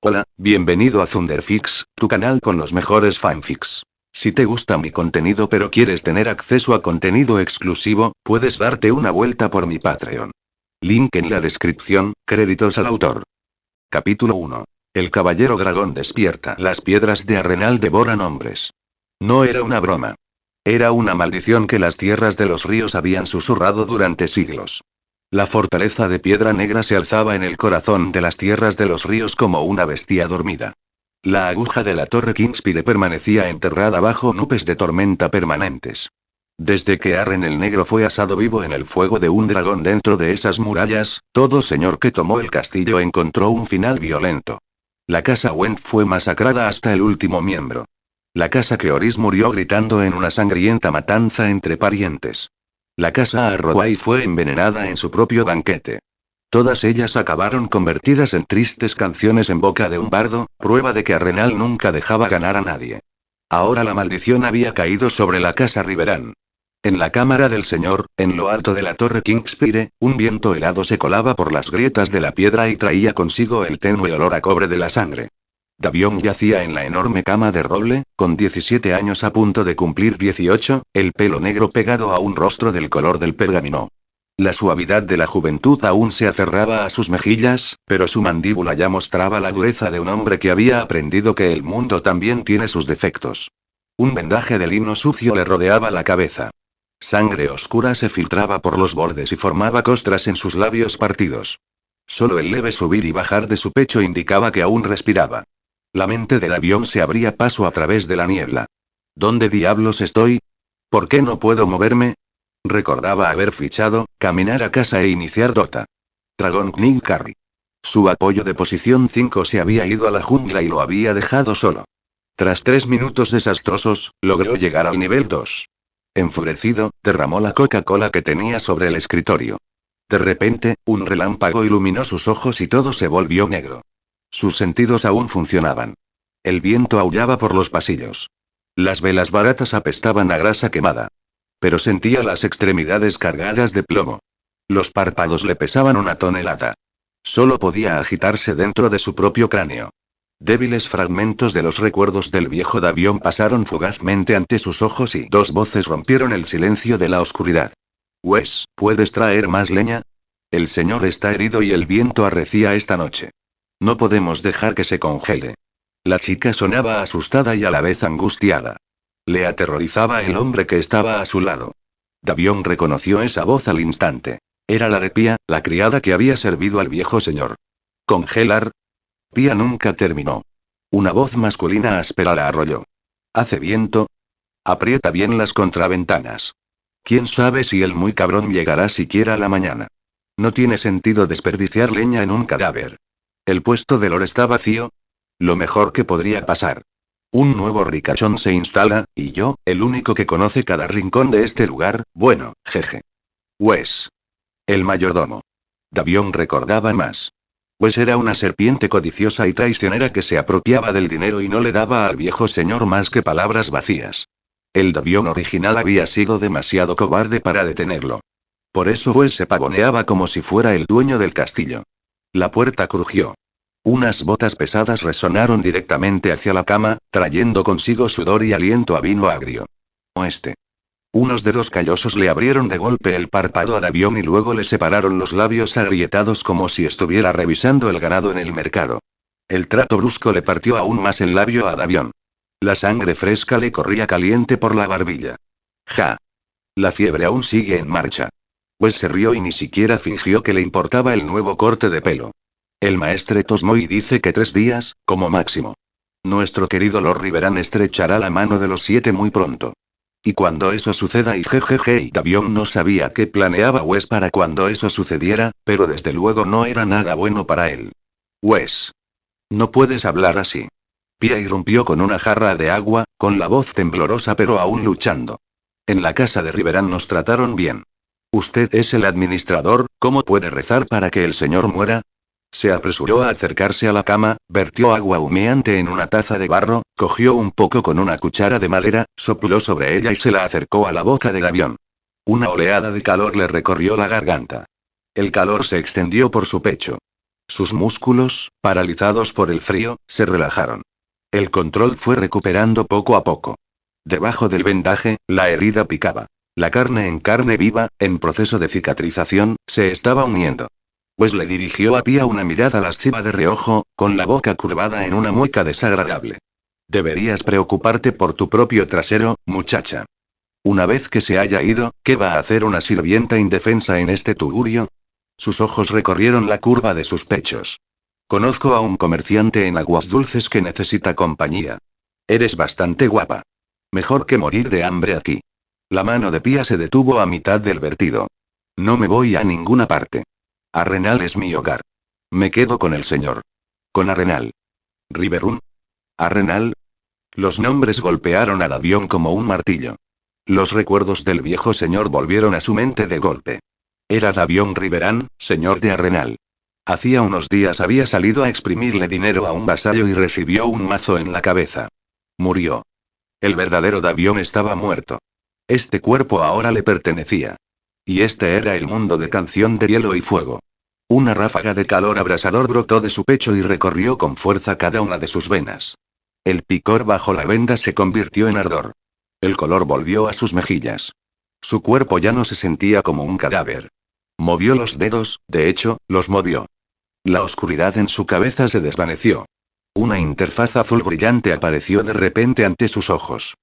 Hola, bienvenido a Thunderfix, tu canal con los mejores fanfics. Si te gusta mi contenido pero quieres tener acceso a contenido exclusivo, puedes darte una vuelta por mi Patreon. Link en la descripción, créditos al autor. Capítulo 1. El caballero dragón despierta. Las piedras de Arenal devoran hombres. No era una broma. Era una maldición que las tierras de los ríos habían susurrado durante siglos. La fortaleza de Piedra Negra se alzaba en el corazón de las tierras de los ríos como una bestia dormida. La aguja de la torre Kingspire permanecía enterrada bajo nubes de tormenta permanentes. Desde que Arren el Negro fue asado vivo en el fuego de un dragón dentro de esas murallas, todo señor que tomó el castillo encontró un final violento. La casa Went fue masacrada hasta el último miembro. La casa Keoris murió gritando en una sangrienta matanza entre parientes. La casa Arroway fue envenenada en su propio banquete. Todas ellas acabaron convertidas en tristes canciones en boca de un bardo, prueba de que Arenal nunca dejaba ganar a nadie. Ahora la maldición había caído sobre la casa Riverán. En la cámara del señor, en lo alto de la torre Kingspire, un viento helado se colaba por las grietas de la piedra y traía consigo el tenue olor a cobre de la sangre. Davion yacía en la enorme cama de roble, con 17 años a punto de cumplir 18, el pelo negro pegado a un rostro del color del pergamino. La suavidad de la juventud aún se aferraba a sus mejillas, pero su mandíbula ya mostraba la dureza de un hombre que había aprendido que el mundo también tiene sus defectos. Un vendaje de lino sucio le rodeaba la cabeza. Sangre oscura se filtraba por los bordes y formaba costras en sus labios partidos. Solo el leve subir y bajar de su pecho indicaba que aún respiraba. La mente del avión se abría paso a través de la niebla. ¿Dónde diablos estoy? ¿Por qué no puedo moverme? Recordaba haber fichado, caminar a casa e iniciar Dota. Dragon Knight Carry. Su apoyo de posición 5 se había ido a la jungla y lo había dejado solo. Tras 3 minutos desastrosos, logró llegar al nivel 2. Enfurecido, derramó la Coca-Cola que tenía sobre el escritorio. De repente, un relámpago iluminó sus ojos y todo se volvió negro. Sus sentidos aún funcionaban. El viento aullaba por los pasillos. Las velas baratas apestaban a grasa quemada. Pero sentía las extremidades cargadas de plomo. Los párpados le pesaban una tonelada. Solo podía agitarse dentro de su propio cráneo. Débiles fragmentos de los recuerdos del viejo Davion pasaron fugazmente ante sus ojos y 2 voces rompieron el silencio de la oscuridad. Wes, ¿puedes traer más leña? El señor está herido y el viento arrecia esta noche. No podemos dejar que se congele. La chica sonaba asustada y a la vez angustiada. Le aterrorizaba el hombre que estaba a su lado. Davion reconoció esa voz al instante. Era la de Pia, la criada que había servido al viejo señor. ¿Congelar? Pia nunca terminó. Una voz masculina áspera la arrolló. ¿Hace viento? Aprieta bien las contraventanas. ¿Quién sabe si el muy cabrón llegará siquiera a la mañana? No tiene sentido desperdiciar leña en un cadáver. ¿El puesto de Lore está vacío? Lo mejor que podría pasar. Un nuevo ricachón se instala, y yo, el único que conoce cada rincón de este lugar, bueno, jeje. Wes. El mayordomo. Davion recordaba más. Wes era una serpiente codiciosa y traicionera que se apropiaba del dinero y no le daba al viejo señor más que palabras vacías. El Davion original había sido demasiado cobarde para detenerlo. Por eso Wes se pavoneaba como si fuera el dueño del castillo. La puerta crujió. Unas botas pesadas resonaron directamente hacia la cama, trayendo consigo sudor y aliento a vino agrio. Oeste. Unos dedos callosos le abrieron de golpe el párpado a Davion y luego le separaron los labios agrietados como si estuviera revisando el ganado en el mercado. El trato brusco le partió aún más el labio a Davion. La sangre fresca le corría caliente por la barbilla. Ja. La fiebre aún sigue en marcha. Pues se rió y ni siquiera fingió que le importaba el nuevo corte de pelo. El maestre Tosmoy dice que 3 días, como máximo. Nuestro querido Lord Riverán estrechará la mano de los 7 muy pronto. Y cuando eso suceda y jejeje y Davion no sabía qué planeaba Wes para cuando eso sucediera, pero desde luego no era nada bueno para él. Wes. No puedes hablar así. Pia irrumpió con una jarra de agua, con la voz temblorosa pero aún luchando. En la casa de Riverán nos trataron bien. Usted es el administrador, ¿cómo puede rezar para que el señor muera? Se apresuró a acercarse a la cama, vertió agua humeante en una taza de barro, cogió un poco con una cuchara de madera, sopló sobre ella y se la acercó a la boca del avión. Una oleada de calor le recorrió la garganta. El calor se extendió por su pecho. Sus músculos, paralizados por el frío, se relajaron. El control fue recuperando poco a poco. Debajo del vendaje, la herida picaba. La carne en carne viva, en proceso de cicatrización, se estaba uniendo. Pues le dirigió a Pia una mirada lasciva de reojo, con la boca curvada en una mueca desagradable. Deberías preocuparte por tu propio trasero, muchacha. Una vez que se haya ido, ¿qué va a hacer una sirvienta indefensa en este tugurio? Sus ojos recorrieron la curva de sus pechos. Conozco a un comerciante en aguas dulces que necesita compañía. Eres bastante guapa. Mejor que morir de hambre aquí. La mano de Pia se detuvo a mitad del vertido. No me voy a ninguna parte. Arenal es mi hogar. Me quedo con el señor. Con Arenal. ¿Riverun? ¿Arenal? Los nombres golpearon al avión como un martillo. Los recuerdos del viejo señor volvieron a su mente de golpe. Era Davion Riverán, señor de Arenal. Hacía unos días había salido a exprimirle dinero a un vasallo y recibió un mazo en la cabeza. Murió. El verdadero Davion estaba muerto. Este cuerpo ahora le pertenecía. Y este era el mundo de Canción de Hielo y Fuego. Una ráfaga de calor abrasador brotó de su pecho y recorrió con fuerza cada una de sus venas. El picor bajo la venda se convirtió en ardor. El color volvió a sus mejillas. Su cuerpo ya no se sentía como un cadáver. Movió los dedos, de hecho, los movió. La oscuridad en su cabeza se desvaneció. Una interfaz azul brillante apareció de repente ante sus ojos.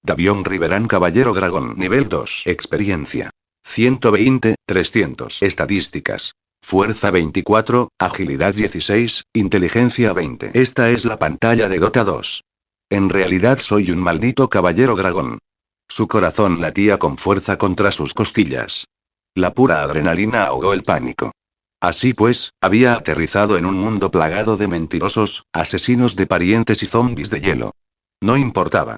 Davion Riverán Caballero Dragón Nivel 2 Experiencia 120, 300 Estadísticas. Fuerza 24, Agilidad 16, Inteligencia 20. Esta es la pantalla de Dota 2. En realidad soy un maldito caballero dragón. Su corazón latía con fuerza contra sus costillas. La pura adrenalina ahogó el pánico. Así pues, había aterrizado en un mundo plagado de mentirosos, asesinos de parientes y zombis de hielo. No importaba.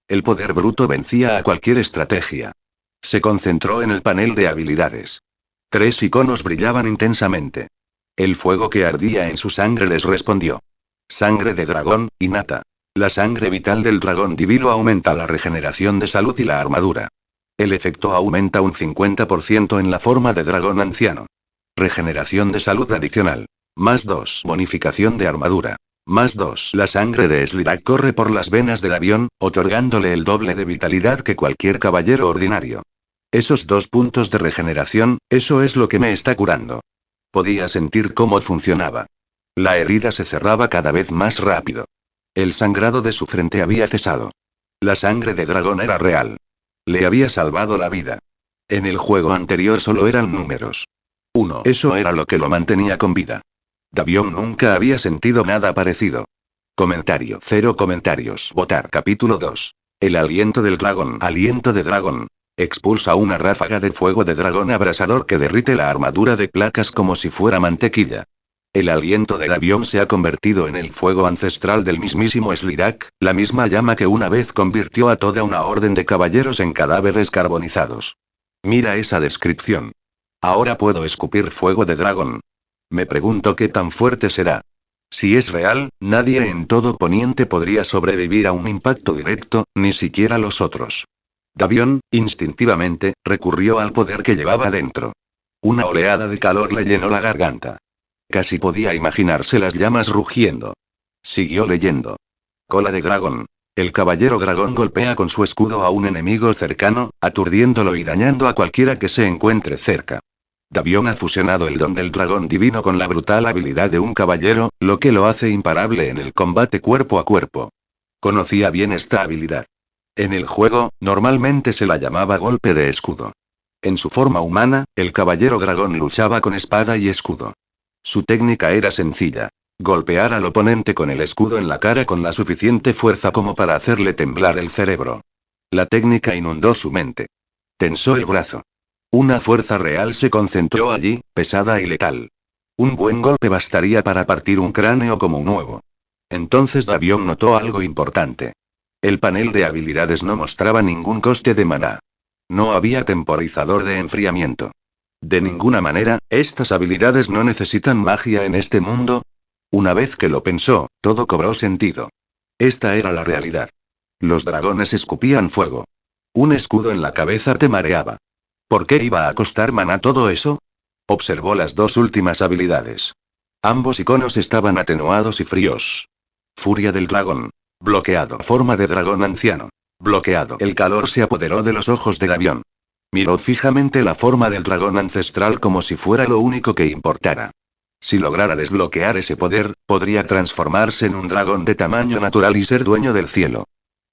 El poder bruto vencía a cualquier estrategia. Se concentró en el panel de habilidades. 3 iconos brillaban intensamente. El fuego que ardía en su sangre les respondió. Sangre de dragón, innata. La sangre vital del dragón divino aumenta la regeneración de salud y la armadura. El efecto aumenta un 50% en la forma de dragón anciano. Regeneración de salud adicional. +2. Bonificación de armadura. +2. La sangre de Slirak corre por las venas del avión, otorgándole el doble de vitalidad que cualquier caballero ordinario. Esos 2 puntos de regeneración, eso es lo que me está curando. Podía sentir cómo funcionaba. La herida se cerraba cada vez más rápido. El sangrado de su frente había cesado. La sangre de dragón era real. Le había salvado la vida. En el juego anterior solo eran números. 1. Eso era lo que lo mantenía con vida. Davion nunca había sentido nada parecido. Comentario. 0 comentarios. Votar. Capítulo 2. El aliento del dragón. Aliento de dragón. Expulsa una ráfaga de fuego de dragón abrasador que derrite la armadura de placas como si fuera mantequilla. El aliento del avión se ha convertido en el fuego ancestral del mismísimo Slirak, la misma llama que una vez convirtió a toda una orden de caballeros en cadáveres carbonizados. Mira esa descripción. Ahora puedo escupir fuego de dragón. Me pregunto qué tan fuerte será. Si es real, nadie en todo Poniente podría sobrevivir a un impacto directo, ni siquiera los otros. Davion, instintivamente, recurrió al poder que llevaba dentro. Una oleada de calor le llenó la garganta. Casi podía imaginarse las llamas rugiendo. Siguió leyendo. Cola de dragón. El caballero dragón golpea con su escudo a un enemigo cercano, aturdiéndolo y dañando a cualquiera que se encuentre cerca. Davion ha fusionado el don del dragón divino con la brutal habilidad de un caballero, lo que lo hace imparable en el combate cuerpo a cuerpo. Conocía bien esta habilidad. En el juego, normalmente se la llamaba golpe de escudo. En su forma humana, el caballero dragón luchaba con espada y escudo. Su técnica era sencilla. Golpear al oponente con el escudo en la cara con la suficiente fuerza como para hacerle temblar el cerebro. La técnica inundó su mente. Tensó el brazo. Una fuerza real se concentró allí, pesada y letal. Un buen golpe bastaría para partir un cráneo como un huevo. Entonces Davion notó algo importante. El panel de habilidades no mostraba ningún coste de maná. No había temporizador de enfriamiento. De ninguna manera, estas habilidades no necesitan magia en este mundo. Una vez que lo pensó, todo cobró sentido. Esta era la realidad. Los dragones escupían fuego. Un escudo en la cabeza te mareaba. ¿Por qué iba a costar maná todo eso? Observó las 2 últimas habilidades. Ambos iconos estaban atenuados y fríos. Furia del dragón. Bloqueado. Forma de dragón anciano. Bloqueado. El calor se apoderó de los ojos del avión. Miró fijamente la forma del dragón ancestral como si fuera lo único que importara. Si lograra desbloquear ese poder, podría transformarse en un dragón de tamaño natural y ser dueño del cielo.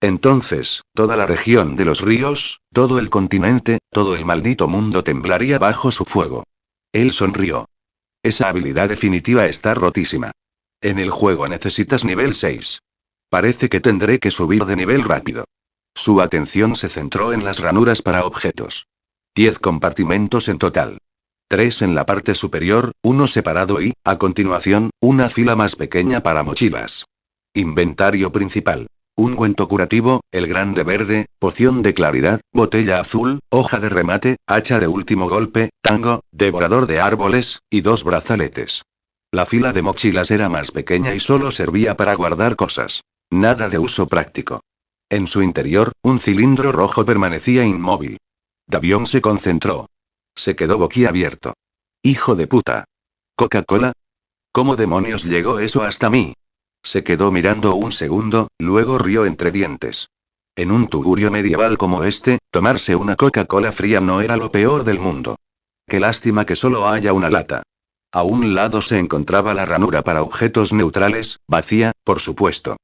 Entonces, toda la región de los ríos, todo el continente, todo el maldito mundo temblaría bajo su fuego. Él sonrió. Esa habilidad definitiva está rotísima. En el juego necesitas nivel 6. Parece que tendré que subir de nivel rápido. Su atención se centró en las ranuras para objetos. 10 compartimentos en total. 3 en la parte superior, uno separado y, a continuación, una fila más pequeña para mochilas. Inventario principal. Ungüento curativo, el grande verde, poción de claridad, botella azul, hoja de remate, hacha de último golpe, tango, devorador de árboles, y 2 brazaletes. La fila de mochilas era más pequeña y solo servía para guardar cosas. Nada de uso práctico. En su interior, un cilindro rojo permanecía inmóvil. Davion se concentró. Se quedó boquiabierto. ¡Hijo de puta! ¿Coca-Cola? ¿Cómo demonios llegó eso hasta mí? Se quedó mirando un segundo, luego rió entre dientes. En un tugurio medieval como este, tomarse una Coca-Cola fría no era lo peor del mundo. Qué lástima que solo haya una lata. A un lado se encontraba la ranura para objetos neutrales, vacía, por supuesto.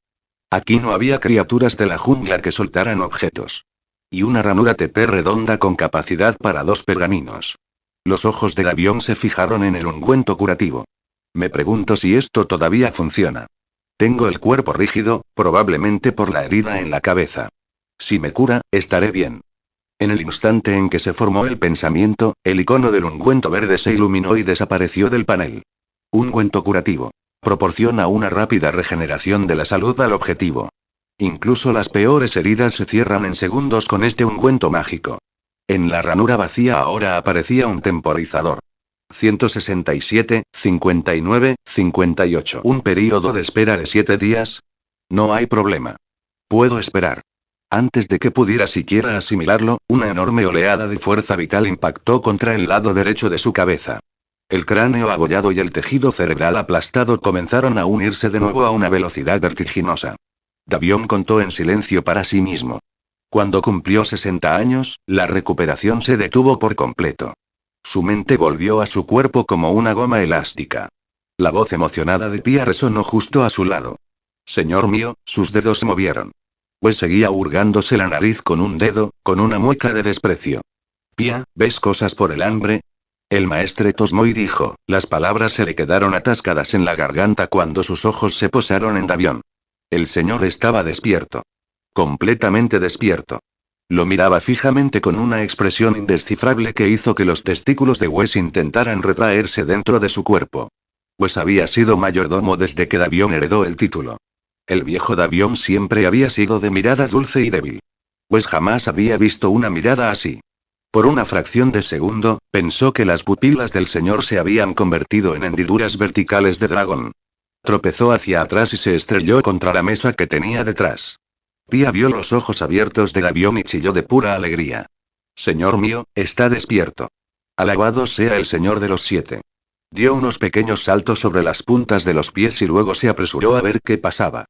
Aquí no había criaturas de la jungla que soltaran objetos. Y una ranura TP redonda con capacidad para 2 pergaminos. Los ojos del avión se fijaron en el ungüento curativo. Me pregunto si esto todavía funciona. Tengo el cuerpo rígido, probablemente por la herida en la cabeza. Si me cura, estaré bien. En el instante en que se formó el pensamiento, el icono del ungüento verde se iluminó y desapareció del panel. Ungüento curativo. Proporciona una rápida regeneración de la salud al objetivo. Incluso las peores heridas se cierran en segundos con este ungüento mágico. En la ranura vacía ahora aparecía un temporizador. 167, 59, 58. ¿Un período de espera de 7 días? No hay problema. Puedo esperar. Antes de que pudiera siquiera asimilarlo, una enorme oleada de fuerza vital impactó contra el lado derecho de su cabeza. El cráneo abollado y el tejido cerebral aplastado comenzaron a unirse de nuevo a una velocidad vertiginosa. Davion contó en silencio para sí mismo. Cuando cumplió 60 años, la recuperación se detuvo por completo. Su mente volvió a su cuerpo como una goma elástica. La voz emocionada de Pia resonó justo a su lado. Señor mío, sus dedos se movieron. Pues seguía hurgándose la nariz con un dedo, con una mueca de desprecio. Pia, ¿ves cosas por el hambre? El maestre Tosmoy dijo, las palabras se le quedaron atascadas en la garganta cuando sus ojos se posaron en Davion. El señor estaba despierto. Completamente despierto. Lo miraba fijamente con una expresión indescifrable que hizo que los testículos de Wes intentaran retraerse dentro de su cuerpo. Wes había sido mayordomo desde que Davion heredó el título. El viejo Davion siempre había sido de mirada dulce y débil. Wes jamás había visto una mirada así. Por una fracción de segundo, pensó que las pupilas del señor se habían convertido en hendiduras verticales de dragón. Tropezó hacia atrás y se estrelló contra la mesa que tenía detrás. Pia vio los ojos abiertos del avión y chilló de pura alegría. Señor mío, está despierto. Alabado sea el Señor de los 7. Dio unos pequeños saltos sobre las puntas de los pies y luego se apresuró a ver qué pasaba.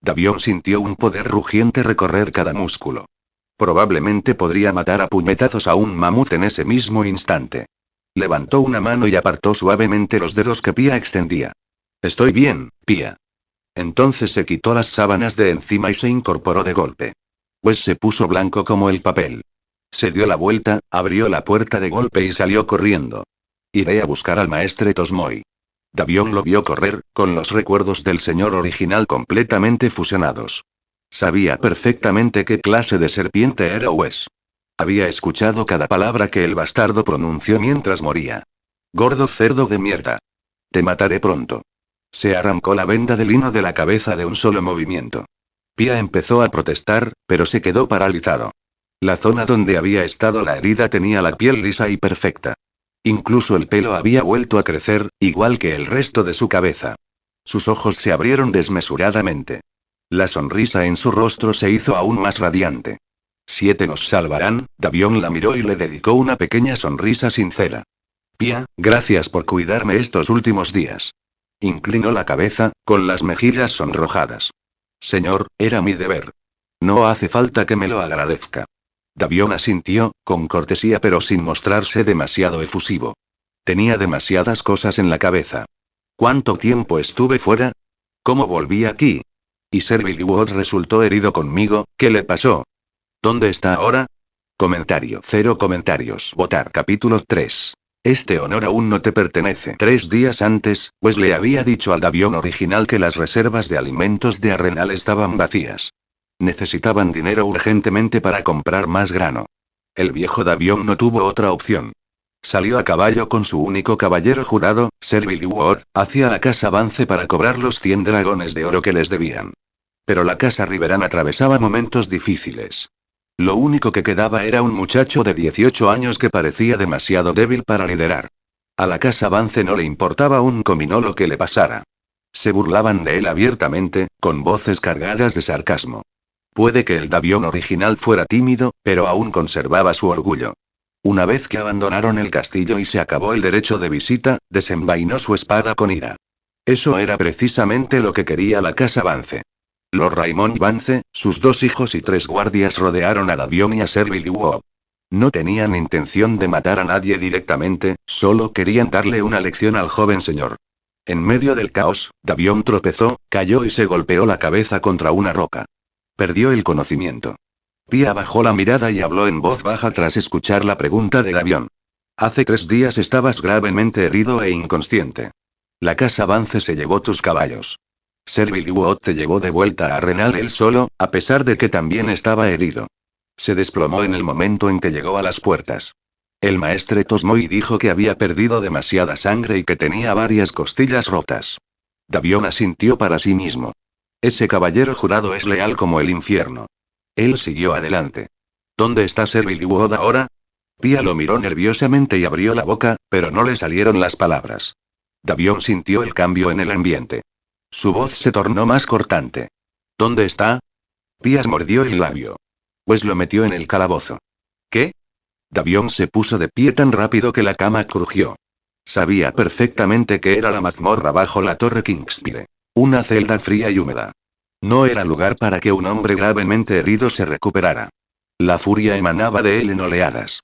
Davion sintió un poder rugiente recorrer cada músculo. Probablemente podría matar a puñetazos a un mamut en ese mismo instante. Levantó una mano y apartó suavemente los dedos que Pia extendía. Estoy bien, Pia. Entonces se quitó las sábanas de encima y se incorporó de golpe. Pues se puso blanco como el papel. Se dio la vuelta, abrió la puerta de golpe y salió corriendo. Iré a buscar al maestre Tosmoy. Davion lo vio correr, con los recuerdos del señor original completamente fusionados. Sabía perfectamente qué clase de serpiente era Wes. Había escuchado cada palabra que el bastardo pronunció mientras moría. Gordo cerdo de mierda. Te mataré pronto. Se arrancó la venda de lino de la cabeza de un solo movimiento. Pia empezó a protestar, pero se quedó paralizado. La zona donde había estado la herida tenía la piel lisa y perfecta. Incluso el pelo había vuelto a crecer, igual que el resto de su cabeza. Sus ojos se abrieron desmesuradamente. La sonrisa en su rostro se hizo aún más radiante. 7 nos salvarán. Davion la miró y le dedicó una pequeña sonrisa sincera. Pia, gracias por cuidarme estos últimos días. Inclinó la cabeza, con las mejillas sonrojadas. Señor, era mi deber. No hace falta que me lo agradezca. Davion asintió, con cortesía pero sin mostrarse demasiado efusivo. Tenía demasiadas cosas en la cabeza. ¿Cuánto tiempo estuve fuera? ¿Cómo volví aquí? ¿Y Sir Billy Watt resultó herido conmigo? ¿Qué le pasó? ¿Dónde está ahora? Comentario. 0 comentarios. Votar. Capítulo 3. Este honor aún no te pertenece. 3 días antes, Wesley había dicho al Davion original que las reservas de alimentos de Arrenal estaban vacías. Necesitaban dinero urgentemente para comprar más grano. El viejo Davion no tuvo otra opción. Salió a caballo con su único caballero jurado, Sir Billy Watt, hacia la casa Vance para cobrar los 100 dragones de oro que les debían. Pero la casa Riverán atravesaba momentos difíciles. Lo único que quedaba era un muchacho de 18 años que parecía demasiado débil para liderar. A la casa Vance no le importaba un comino lo que le pasara. Se burlaban de él abiertamente, con voces cargadas de sarcasmo. Puede que el Davion original fuera tímido, pero aún conservaba su orgullo. Una vez que abandonaron el castillo y se acabó el derecho de visita, desenvainó su espada con ira. Eso era precisamente lo que quería la casa Vance. Lord Raymond Vance, sus 2 hijos y 3 guardias rodearon a Davion y a Sir Billy Watt. No tenían intención de matar a nadie directamente, solo querían darle una lección al joven señor. En medio del caos, Davion tropezó, cayó y se golpeó la cabeza contra una roca. Perdió el conocimiento. Pia bajó la mirada y habló en voz baja tras escuchar la pregunta de Davion. Hace 3 días estabas gravemente herido e inconsciente. La casa Vance se llevó tus caballos. Sir Billy Watt te llevó de vuelta a Arrenal él solo, a pesar de que también estaba herido. Se desplomó en el momento en que llegó a las puertas. El maestre tosmó y dijo que había perdido demasiada sangre y que tenía varias costillas rotas. Davion asintió para sí mismo. Ese caballero jurado es leal como el infierno. Él siguió adelante. ¿Dónde está Sir Billy Watt ahora? Pia lo miró nerviosamente y abrió la boca, pero no le salieron las palabras. Davion sintió el cambio en el ambiente. Su voz se tornó más cortante. ¿Dónde está? Pia mordió el labio. Pues lo metió en el calabozo. ¿Qué? Davion se puso de pie tan rápido que la cama crujió. Sabía perfectamente que era la mazmorra bajo la torre Kingspire. Una celda fría y húmeda. No era lugar para que un hombre gravemente herido se recuperara. La furia emanaba de él en oleadas.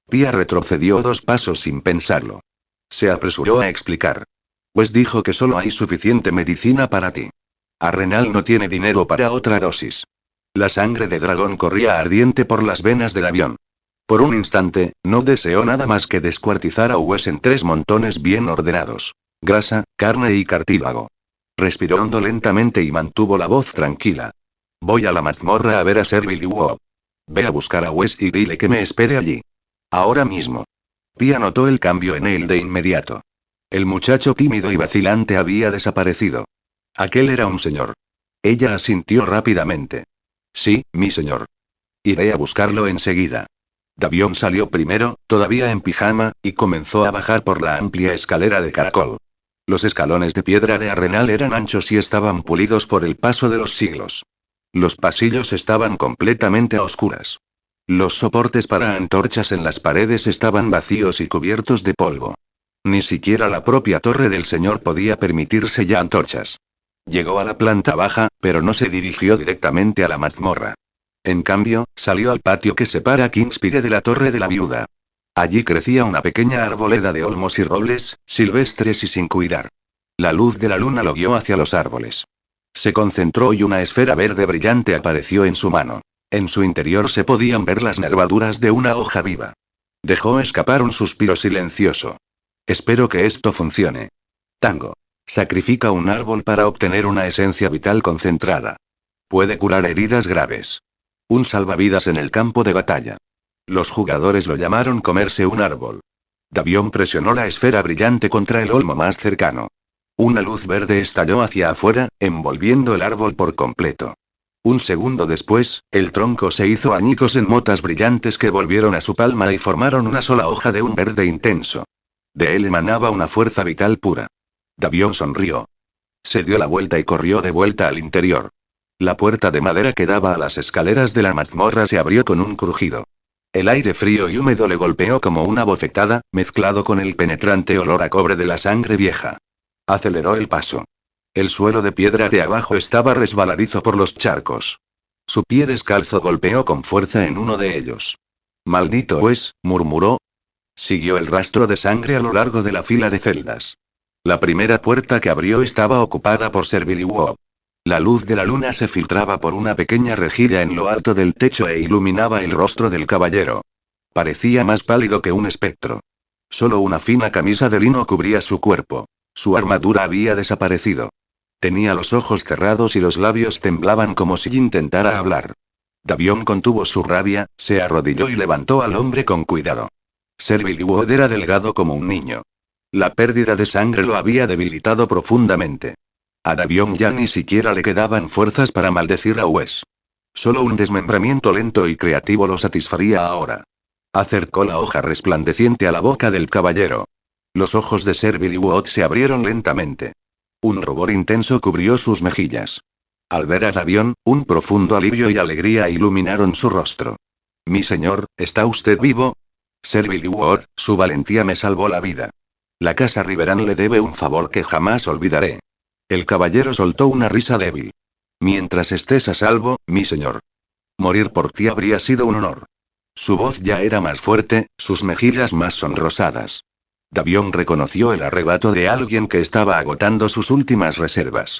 Pia retrocedió 2 pasos sin pensarlo. Se apresuró a explicar. Pues dijo que solo hay suficiente medicina para ti. Arrenal no tiene dinero para otra dosis. La sangre de dragón corría ardiente por las venas del avión. Por un instante, no deseó nada más que descuartizar a Wes en 3 montones bien ordenados. Grasa, carne y cartílago. Respiró hondo lentamente y mantuvo la voz tranquila. Voy a la mazmorra a ver a Sir Billy Watt. Ve a buscar a Wes y dile que me espere allí. Ahora mismo. Pia notó el cambio en él de inmediato. El muchacho tímido y vacilante había desaparecido. Aquel era un señor. Ella asintió rápidamente. Sí, mi señor. Iré a buscarlo enseguida. Davion salió primero, todavía en pijama, y comenzó a bajar por la amplia escalera de caracol. Los escalones de piedra de Arrenal eran anchos y estaban pulidos por el paso de los siglos. Los pasillos estaban completamente a oscuras. Los soportes para antorchas en las paredes estaban vacíos y cubiertos de polvo. Ni siquiera la propia torre del señor podía permitirse ya antorchas. Llegó a la planta baja, pero no se dirigió directamente a la mazmorra. En cambio, salió al patio que separa Kingspire de la torre de la viuda. Allí crecía una pequeña arboleda de olmos y robles, silvestres y sin cuidar. La luz de la luna lo guió hacia los árboles. Se concentró y una esfera verde brillante apareció en su mano. En su interior se podían ver las nervaduras de una hoja viva. Dejó escapar un suspiro silencioso. Espero que esto funcione. Tango. Sacrifica un árbol para obtener una esencia vital concentrada. Puede curar heridas graves. Un salvavidas en el campo de batalla. Los jugadores lo llamaron comerse un árbol. Davion presionó la esfera brillante contra el olmo más cercano. Una luz verde estalló hacia afuera, envolviendo el árbol por completo. Un segundo después, el tronco se hizo añicos en motas brillantes que volvieron a su palma y formaron una sola hoja de un verde intenso. De él emanaba una fuerza vital pura. Davion sonrió. Se dio la vuelta y corrió de vuelta al interior. La puerta de madera que daba a las escaleras de la mazmorra se abrió con un crujido. El aire frío y húmedo le golpeó como una bofetada, mezclado con el penetrante olor a cobre de la sangre vieja. Aceleró el paso. El suelo de piedra de abajo estaba resbaladizo por los charcos. Su pie descalzo golpeó con fuerza en uno de ellos. «Maldito Wes», murmuró. Siguió el rastro de sangre a lo largo de la fila de celdas. La primera puerta que abrió estaba ocupada por Sir Billy Webb. La luz de la luna se filtraba por una pequeña rejilla en lo alto del techo e iluminaba el rostro del caballero. Parecía más pálido que un espectro. Solo una fina camisa de lino cubría su cuerpo. Su armadura había desaparecido. Tenía los ojos cerrados y los labios temblaban como si intentara hablar. Davion contuvo su rabia, se arrodilló y levantó al hombre con cuidado. Sir Billy Webb era delgado como un niño. La pérdida de sangre lo había debilitado profundamente. A Davion ya ni siquiera le quedaban fuerzas para maldecir a Wes. Solo un desmembramiento lento y creativo lo satisfaría ahora. Acercó la hoja resplandeciente a la boca del caballero. Los ojos de Sir Billy Webb se abrieron lentamente. Un rubor intenso cubrió sus mejillas. Al ver a Davion, un profundo alivio y alegría iluminaron su rostro. «Mi señor, ¿está usted vivo?» «Sir Billy Webb, su valentía me salvó la vida. La casa Riverán le debe un favor que jamás olvidaré». El caballero soltó una risa débil. «Mientras estés a salvo, mi señor. Morir por ti habría sido un honor». Su voz ya era más fuerte, sus mejillas más sonrosadas. Davion reconoció el arrebato de alguien que estaba agotando sus últimas reservas.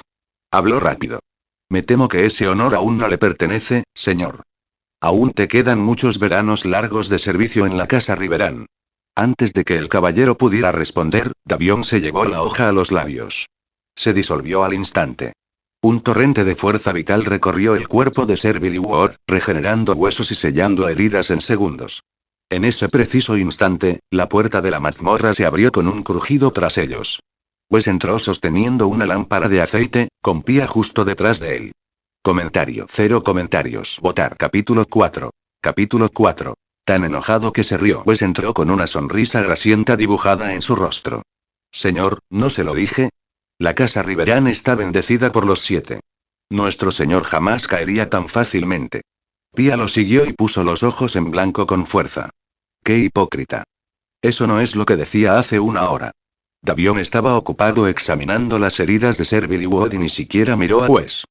Habló rápido. «Me temo que ese honor aún no le pertenece, señor. Aún te quedan muchos veranos largos de servicio en la casa Riverán». Antes de que el caballero pudiera responder, Davion se llevó la hoja a los labios. Se disolvió al instante. Un torrente de fuerza vital recorrió el cuerpo de Sir Billy Webb, regenerando huesos y sellando heridas en segundos. En ese preciso instante, la puerta de la mazmorra se abrió con un crujido tras ellos. Wes entró sosteniendo una lámpara de aceite, con Pía justo detrás de él. Comentario. 0 comentarios. Votar. Capítulo 4. Capítulo 4. Tan enojado que se rió. Wes entró con una sonrisa grasienta dibujada en su rostro. «Señor, ¿no se lo dije? La casa Riverán está bendecida por los 7. Nuestro señor jamás caería tan fácilmente». Pía lo siguió y puso los ojos en blanco con fuerza. «¡Qué hipócrita! Eso no es lo que decía hace una hora». Davion estaba ocupado examinando las heridas de Sir Billy Webb y ni siquiera miró a Wes.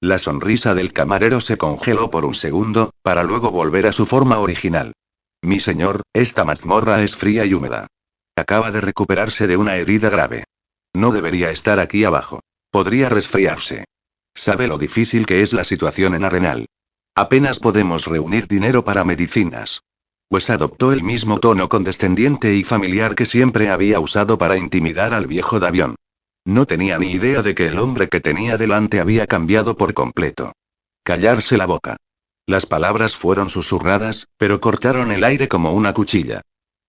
La sonrisa del camarero se congeló por un segundo, para luego volver a su forma original. «Mi señor, esta mazmorra es fría y húmeda. Acaba de recuperarse de una herida grave. No debería estar aquí abajo. Podría resfriarse. Sabe lo difícil que es la situación en Arenal. Apenas podemos reunir dinero para medicinas». Wes adoptó el mismo tono condescendiente y familiar que siempre había usado para intimidar al viejo Davion. No tenía ni idea de que el hombre que tenía delante había cambiado por completo. «Callarse la boca». Las palabras fueron susurradas, pero cortaron el aire como una cuchilla.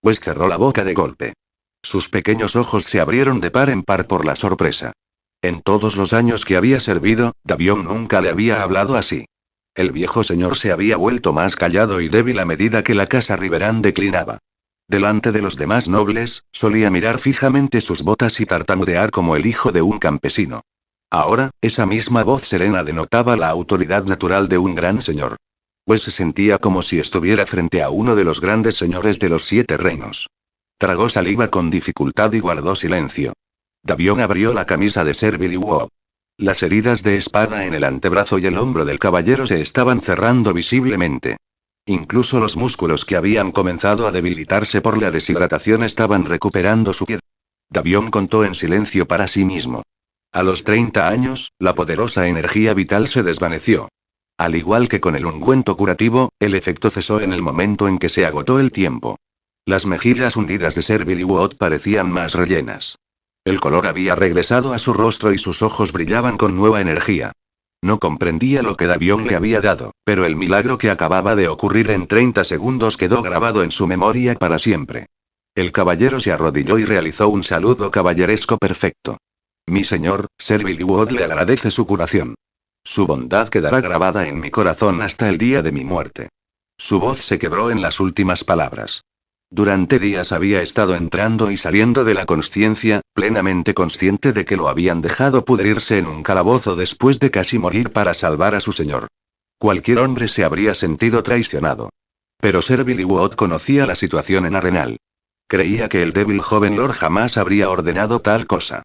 Wes cerró la boca de golpe. Sus pequeños ojos se abrieron de par en par por la sorpresa. En todos los años que había servido, Davion nunca le había hablado así. El viejo señor se había vuelto más callado y débil a medida que la casa Riverán declinaba. Delante de los demás nobles, solía mirar fijamente sus botas y tartamudear como el hijo de un campesino. Ahora, esa misma voz serena denotaba la autoridad natural de un gran señor. Pues se sentía como si estuviera frente a uno de los grandes señores de los 7 reinos. Tragó saliva con dificultad y guardó silencio. Davion abrió la camisa de Sir Billy Webb. Las heridas de espada en el antebrazo y el hombro del caballero se estaban cerrando visiblemente. Incluso los músculos que habían comenzado a debilitarse por la deshidratación estaban recuperando su piedad. Davion contó en silencio para sí mismo. A los 30 años, la poderosa energía vital se desvaneció. Al igual que con el ungüento curativo, el efecto cesó en el momento en que se agotó el tiempo. Las mejillas hundidas de Sir Billy Webb parecían más rellenas. El color había regresado a su rostro y sus ojos brillaban con nueva energía. No comprendía lo que Davion le había dado, pero el milagro que acababa de ocurrir en 30 segundos quedó grabado en su memoria para siempre. El caballero se arrodilló y realizó un saludo caballeresco perfecto. «Mi señor, Sir Billy Webb le agradece su curación. Su bondad quedará grabada en mi corazón hasta el día de mi muerte». Su voz se quebró en las últimas palabras. Durante días había estado entrando y saliendo de la consciencia, plenamente consciente de que lo habían dejado pudrirse en un calabozo después de casi morir para salvar a su señor. Cualquier hombre se habría sentido traicionado. Pero Sir Billy Webb conocía la situación en Arenal. Creía que el débil joven lord jamás habría ordenado tal cosa.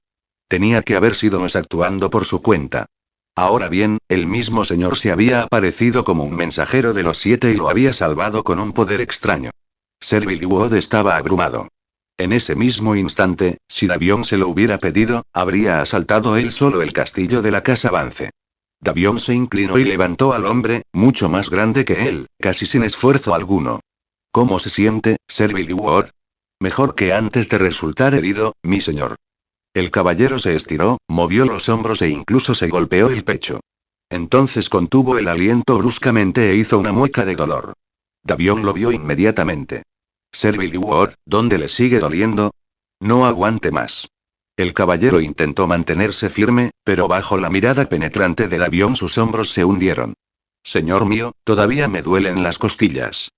Tenía que haber sido Wes actuando por su cuenta. Ahora bien, el mismo señor se había aparecido como un mensajero de los 7 y lo había salvado con un poder extraño. Sir Billy Wood estaba abrumado. En ese mismo instante, si Davion se lo hubiera pedido, habría asaltado él solo el castillo de la casa Vance. Davion se inclinó y levantó al hombre, mucho más grande que él, casi sin esfuerzo alguno. ¿Cómo se siente, Sir Billy Wood? Mejor que antes de resultar herido, mi señor. El caballero se estiró, movió los hombros e incluso se golpeó el pecho. Entonces contuvo el aliento bruscamente e hizo una mueca de dolor. Davion lo vio inmediatamente. Sir Billy Wood, ¿dónde le sigue doliendo? No aguante más. El caballero intentó mantenerse firme, pero bajo la mirada penetrante de Davion sus hombros se hundieron. Señor mío, todavía me duelen las costillas.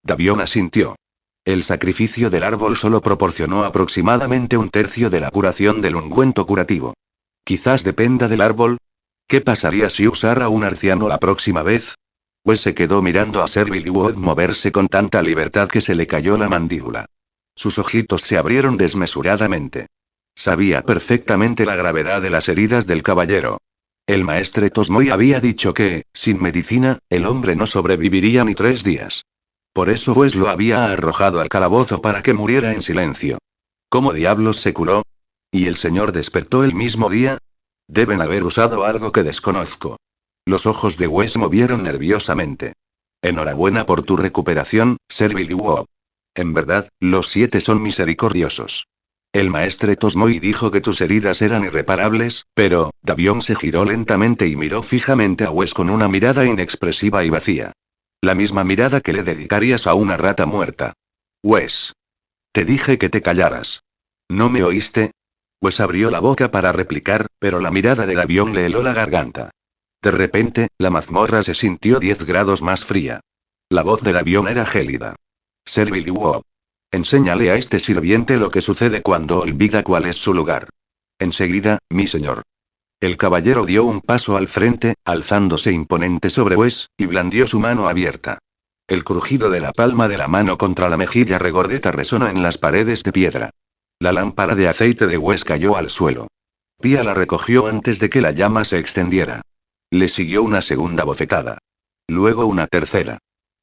Davion asintió. El sacrificio del árbol solo proporcionó aproximadamente un tercio de la curación del ungüento curativo. Quizás dependa del árbol. ¿Qué pasaría si usara un arciano la próxima vez? Pues se quedó mirando a Sir Billy Wood moverse con tanta libertad que se le cayó la mandíbula. Sus ojitos se abrieron desmesuradamente. Sabía perfectamente la gravedad de las heridas del caballero. El maestre Tosmoy había dicho que, sin medicina, el hombre no sobreviviría ni 3 días. Por eso pues lo había arrojado al calabozo para que muriera en silencio. ¿Cómo diablos se curó? ¿Y el señor despertó el mismo día? Deben haber usado algo que desconozco. Los ojos de Wes movieron nerviosamente. Enhorabuena por tu recuperación, Sir Billy Wood. En verdad, los 7 son misericordiosos. El maestre Tosmoy dijo que tus heridas eran irreparables, pero, Davion se giró lentamente y miró fijamente a Wes con una mirada inexpresiva y vacía. La misma mirada que le dedicarías a una rata muerta. Wes. Te dije que te callaras. ¿No me oíste? Wes abrió la boca para replicar, pero la mirada del avión le heló la garganta. De repente, la mazmorra se sintió 10 grados más fría. La voz del avión era gélida. Sir Billy Wood. Enséñale a este sirviente lo que sucede cuando olvida cuál es su lugar. Enseguida, mi señor. El caballero dio un paso al frente, alzándose imponente sobre Wes, y blandió su mano abierta. El crujido de la palma de la mano contra la mejilla regordeta resonó en las paredes de piedra. La lámpara de aceite de Wes cayó al suelo. Pia la recogió antes de que la llama se extendiera. Le siguió una segunda bofetada. Luego una tercera.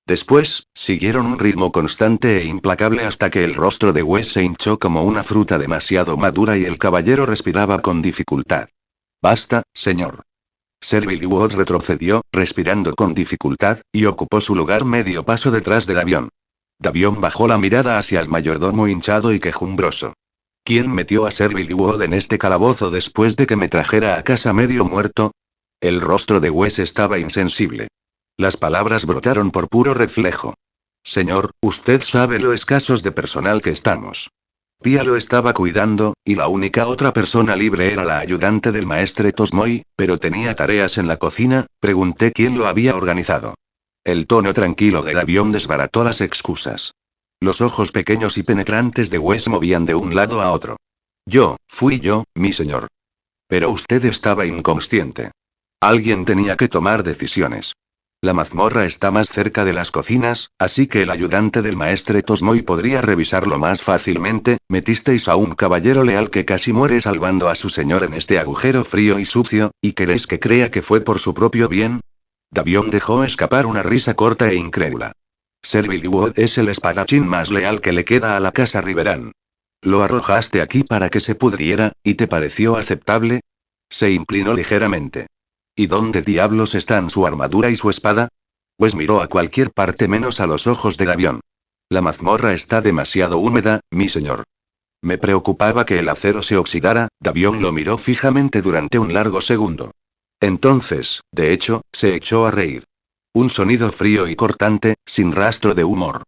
Después, siguieron un ritmo constante e implacable hasta que el rostro de Wes se hinchó como una fruta demasiado madura y el caballero respiraba con dificultad. Basta, señor. Sir Billy Wood retrocedió, respirando con dificultad, y ocupó su lugar medio paso detrás del avión. Davion bajó la mirada hacia el mayordomo hinchado y quejumbroso. ¿Quién metió a Sir Billy Wood en este calabozo después de que me trajera a casa medio muerto? El rostro de Wes estaba insensible. Las palabras brotaron por puro reflejo. Señor, usted sabe lo escasos de personal que estamos. Pia lo estaba cuidando, y la única otra persona libre era la ayudante del maestre Tosmoy, pero tenía tareas en la cocina. Pregunté quién lo había organizado. El tono tranquilo del avión desbarató las excusas. Los ojos pequeños y penetrantes de Wes movían de un lado a otro. Fui yo, mi señor. Pero usted estaba inconsciente. Alguien tenía que tomar decisiones. La mazmorra está más cerca de las cocinas, así que el ayudante del maestre Tosmoy podría revisarlo más fácilmente. Metisteis a un caballero leal que casi muere salvando a su señor en este agujero frío y sucio, ¿y queréis que crea que fue por su propio bien? Davion dejó escapar una risa corta e incrédula. Sir Billy Wood es el espadachín más leal que le queda a la casa Riverán. Lo arrojaste aquí para que se pudriera, ¿y te pareció aceptable? Se inclinó ligeramente. ¿Y dónde diablos están su armadura y su espada? Pues miró a cualquier parte menos a los ojos del avión. La mazmorra está demasiado húmeda, mi señor. Me preocupaba que el acero se oxidara. Davion lo miró fijamente durante un largo segundo. Entonces, de hecho, se echó a reír. Un sonido frío y cortante, sin rastro de humor.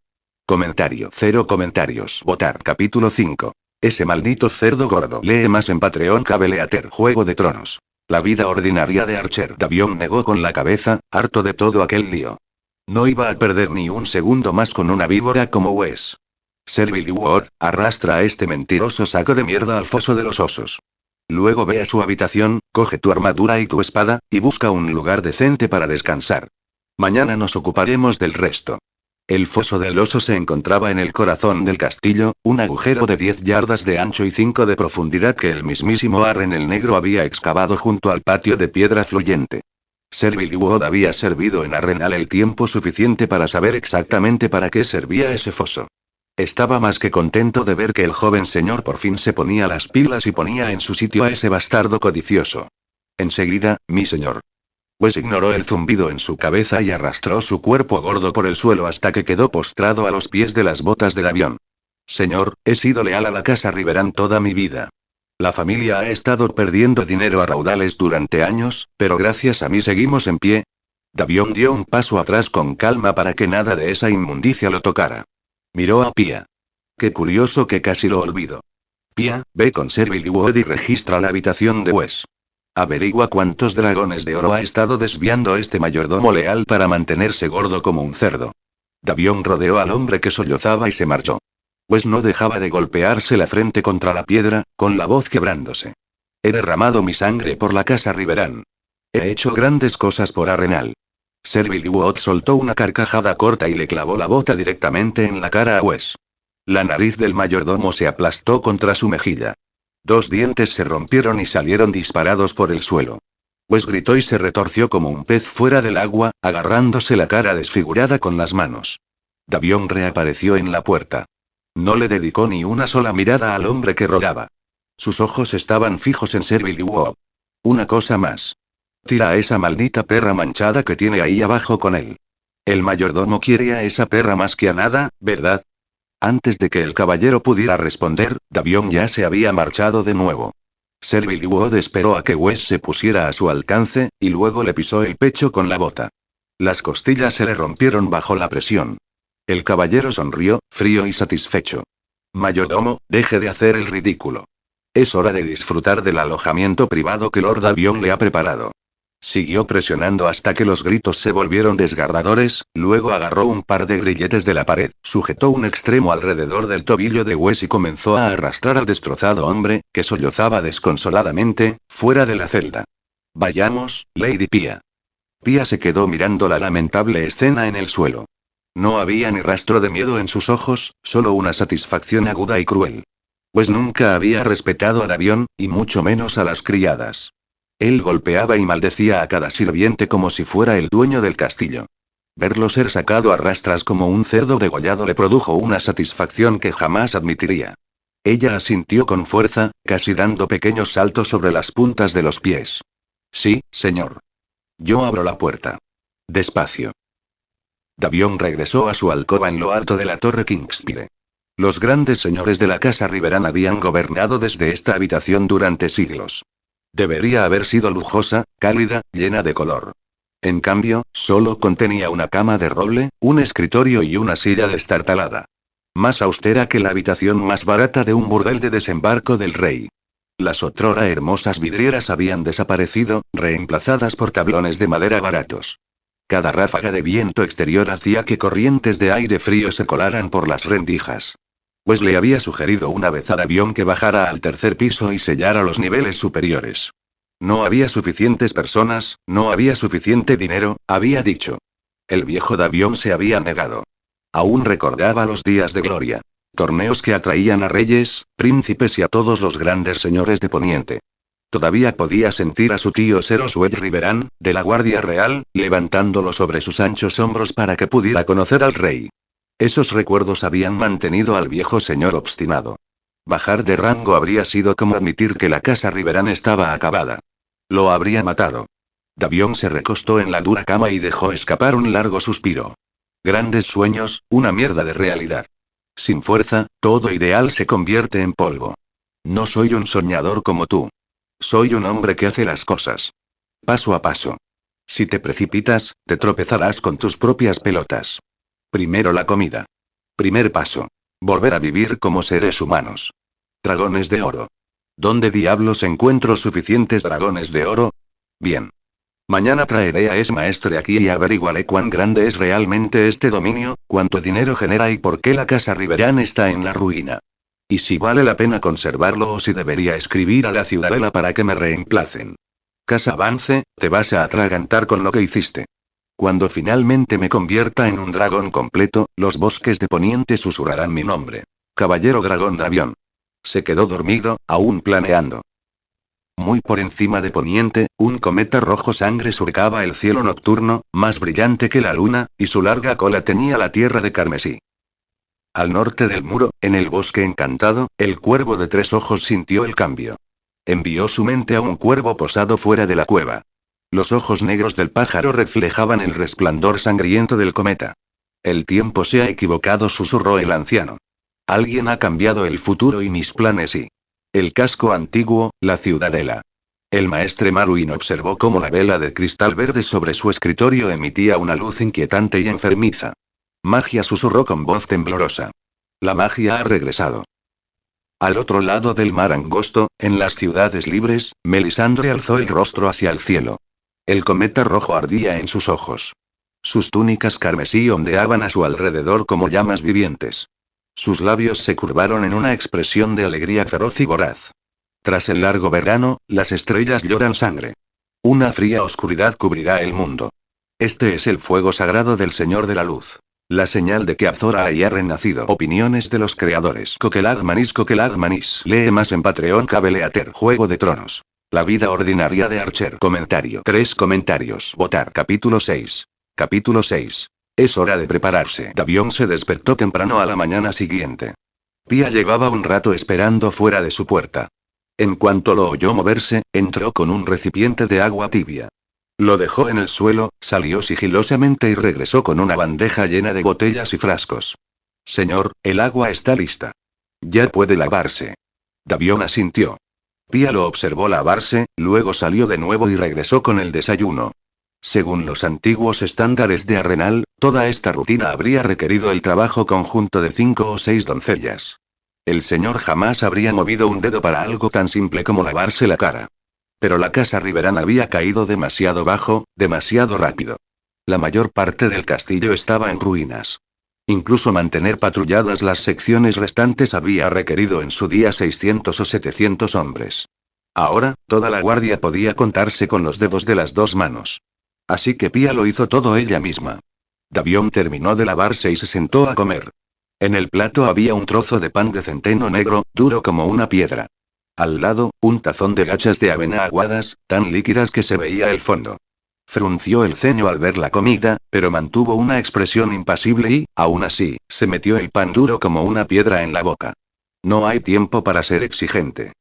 Comentario. 0 comentarios. Votar. Capítulo 5. Ese maldito cerdo gordo. Lee más en Patreon. Cabeleater. Juego de Tronos. La vida ordinaria de Archer. Davion negó con la cabeza, harto de todo aquel lío. No iba a perder ni un segundo más con una víbora como Wes. Sir Billy Wood, arrastra a este mentiroso saco de mierda al foso de los osos. Luego ve a su habitación, coge tu armadura y tu espada, y busca un lugar decente para descansar. Mañana nos ocuparemos del resto. El foso del oso se encontraba en el corazón del castillo, un agujero de 10 yardas de ancho y 5 de profundidad que el mismísimo Arren el Negro había excavado junto al patio de piedra fluyente. Sir Billy Wood había servido en Arrenal el tiempo suficiente para saber exactamente para qué servía ese foso. Estaba más que contento de ver que el joven señor por fin se ponía las pilas y ponía en su sitio a ese bastardo codicioso. Enseguida, mi señor. Wes ignoró el zumbido en su cabeza y arrastró su cuerpo gordo por el suelo hasta que quedó postrado a los pies de las botas del avión. Señor, he sido leal a la casa Riverán toda mi vida. La familia ha estado perdiendo dinero a raudales durante años, pero gracias a mí seguimos en pie. Davion dio un paso atrás con calma para que nada de esa inmundicia lo tocara. Miró a Pia. Qué curioso que casi lo olvido. Pia, ve con Sir Billy Wood y registra la habitación de Wes. Averigua cuántos dragones de oro ha estado desviando este mayordomo leal para mantenerse gordo como un cerdo. Davion rodeó al hombre que sollozaba y se marchó. Wes no dejaba de golpearse la frente contra la piedra, con la voz quebrándose. He derramado mi sangre por la casa Riverán. He hecho grandes cosas por Arrenal. Sir Billy Wood soltó una carcajada corta y le clavó la bota directamente en la cara a Wes. La nariz del mayordomo se aplastó contra su mejilla. 2 dientes se rompieron y salieron disparados por el suelo. Wes gritó y se retorció como un pez fuera del agua, agarrándose la cara desfigurada con las manos. Davion reapareció en la puerta. No le dedicó ni una sola mirada al hombre que rodaba. Sus ojos estaban fijos en Sir Billy Wood. Una cosa más. Tira a esa maldita perra manchada que tiene ahí abajo con él. El mayordomo quiere a esa perra más que a nada, ¿verdad? Antes de que el caballero pudiera responder, Davion ya se había marchado de nuevo. Sir Billy Wood esperó a que Wes se pusiera a su alcance, y luego le pisó el pecho con la bota. Las costillas se le rompieron bajo la presión. El caballero sonrió, frío y satisfecho. Mayordomo, deje de hacer el ridículo. Es hora de disfrutar del alojamiento privado que Lord Davion le ha preparado. Siguió presionando hasta que los gritos se volvieron desgarradores, luego agarró un par de grilletes de la pared, sujetó un extremo alrededor del tobillo de Wes y comenzó a arrastrar al destrozado hombre, que sollozaba desconsoladamente, fuera de la celda. Vayamos, Lady Pia. Pia se quedó mirando la lamentable escena en el suelo. No había ni rastro de miedo en sus ojos, solo una satisfacción aguda y cruel. Wes nunca había respetado a Davion, y mucho menos a las criadas. Él golpeaba y maldecía a cada sirviente como si fuera el dueño del castillo. Verlo ser sacado a rastras como un cerdo degollado le produjo una satisfacción que jamás admitiría. Ella asintió con fuerza, casi dando pequeños saltos sobre las puntas de los pies. Sí, señor. Yo abro la puerta. Despacio. Davion regresó a su alcoba en lo alto de la torre Kingspire. Los grandes señores de la casa Riverán habían gobernado desde esta habitación durante siglos. Debería haber sido lujosa, cálida, llena de color. En cambio, solo contenía una cama de roble, un escritorio y una silla destartalada. Más austera que la habitación más barata de un burdel de desembarco del rey. Las otrora hermosas vidrieras habían desaparecido, reemplazadas por tablones de madera baratos. Cada ráfaga de viento exterior hacía que corrientes de aire frío se colaran por las rendijas. Pues le había sugerido una vez a Davion que bajara al tercer piso y sellara los niveles superiores. No había suficientes personas, no había suficiente dinero, había dicho. El viejo Davion se había negado. Aún recordaba los días de gloria. Torneos que atraían a reyes, príncipes y a todos los grandes señores de Poniente. Todavía podía sentir a su tío Sir Oswald Riverán, de la Guardia Real, levantándolo sobre sus anchos hombros para que pudiera conocer al rey. Esos recuerdos habían mantenido al viejo señor obstinado. Bajar de rango habría sido como admitir que la casa Riverán estaba acabada. Lo habría matado. Davion se recostó en la dura cama y dejó escapar un largo suspiro. Grandes sueños, una mierda de realidad. Sin fuerza, todo ideal se convierte en polvo. No soy un soñador como tú. Soy un hombre que hace las cosas. Paso a paso. Si te precipitas, te tropezarás con tus propias pelotas. Primero la comida. Primer paso. Volver a vivir como seres humanos. Dragones de oro. ¿Dónde diablos encuentro suficientes dragones de oro? Bien. Mañana traeré a ese maestre aquí y averiguaré cuán grande es realmente este dominio, cuánto dinero genera y por qué la casa Riverán está en la ruina. Y si vale la pena conservarlo o si debería escribir a la ciudadela para que me reemplacen. Casa Avance, te vas a atragantar con lo que hiciste. Cuando finalmente me convierta en un dragón completo, los bosques de Poniente susurrarán mi nombre. Caballero Dragón Davion. Se quedó dormido, aún planeando. Muy por encima de Poniente, un cometa rojo sangre surcaba el cielo nocturno, más brillante que la luna, y su larga cola tenía la tierra de carmesí. Al norte del muro, en el bosque encantado, el cuervo de 3 ojos sintió el cambio. Envió su mente a un cuervo posado fuera de la cueva. Los ojos negros del pájaro reflejaban el resplandor sangriento del cometa. El tiempo se ha equivocado, susurró el anciano. Alguien ha cambiado el futuro y mis planes y... El casco antiguo, la ciudadela. El maestre Maruin observó cómo la vela de cristal verde sobre su escritorio emitía una luz inquietante y enfermiza. Magia, susurró con voz temblorosa. La magia ha regresado. Al otro lado del mar angosto, en las ciudades libres, Melisandre alzó el rostro hacia el cielo. El cometa rojo ardía en sus ojos. Sus túnicas carmesí ondeaban a su alrededor como llamas vivientes. Sus labios se curvaron en una expresión de alegría feroz y voraz. Tras el largo verano, las estrellas lloran sangre. Una fría oscuridad cubrirá el mundo. Este es el fuego sagrado del Señor de la Luz. La señal de que Azor Ahai ha renacido. Opiniones de los creadores. Coquelad Manís. Lee más en Patreon. Cabeleater. Juego de Tronos. La vida ordinaria de Archer. Comentario. 3 comentarios. Votar. Capítulo 6. Capítulo 6. Es hora de prepararse. Davion se despertó temprano a la mañana siguiente. Pía llevaba un rato esperando fuera de su puerta. En cuanto lo oyó moverse, entró con un recipiente de agua tibia. Lo dejó en el suelo, salió sigilosamente y regresó con una bandeja llena de botellas y frascos. Señor, el agua está lista. Ya puede lavarse. Davion asintió. Pía lo observó lavarse, luego salió de nuevo y regresó con el desayuno. Según los antiguos estándares de Arrenal, toda esta rutina habría requerido el trabajo conjunto de 5 o 6 doncellas. El señor jamás habría movido un dedo para algo tan simple como lavarse la cara. Pero la casa Riverán había caído demasiado bajo, demasiado rápido. La mayor parte del castillo estaba en ruinas. Incluso mantener patrulladas las secciones restantes había requerido en su día 600 o 700 hombres. Ahora, toda la guardia podía contarse con los dedos de las 2 manos. Así que Pía lo hizo todo ella misma. Davion terminó de lavarse y se sentó a comer. En el plato había un trozo de pan de centeno negro, duro como una piedra. Al lado, un tazón de gachas de avena aguadas, tan líquidas que se veía el fondo. Frunció el ceño al ver la comida, pero mantuvo una expresión impasible y, aún así, se metió el pan duro como una piedra en la boca. No hay tiempo para ser exigente.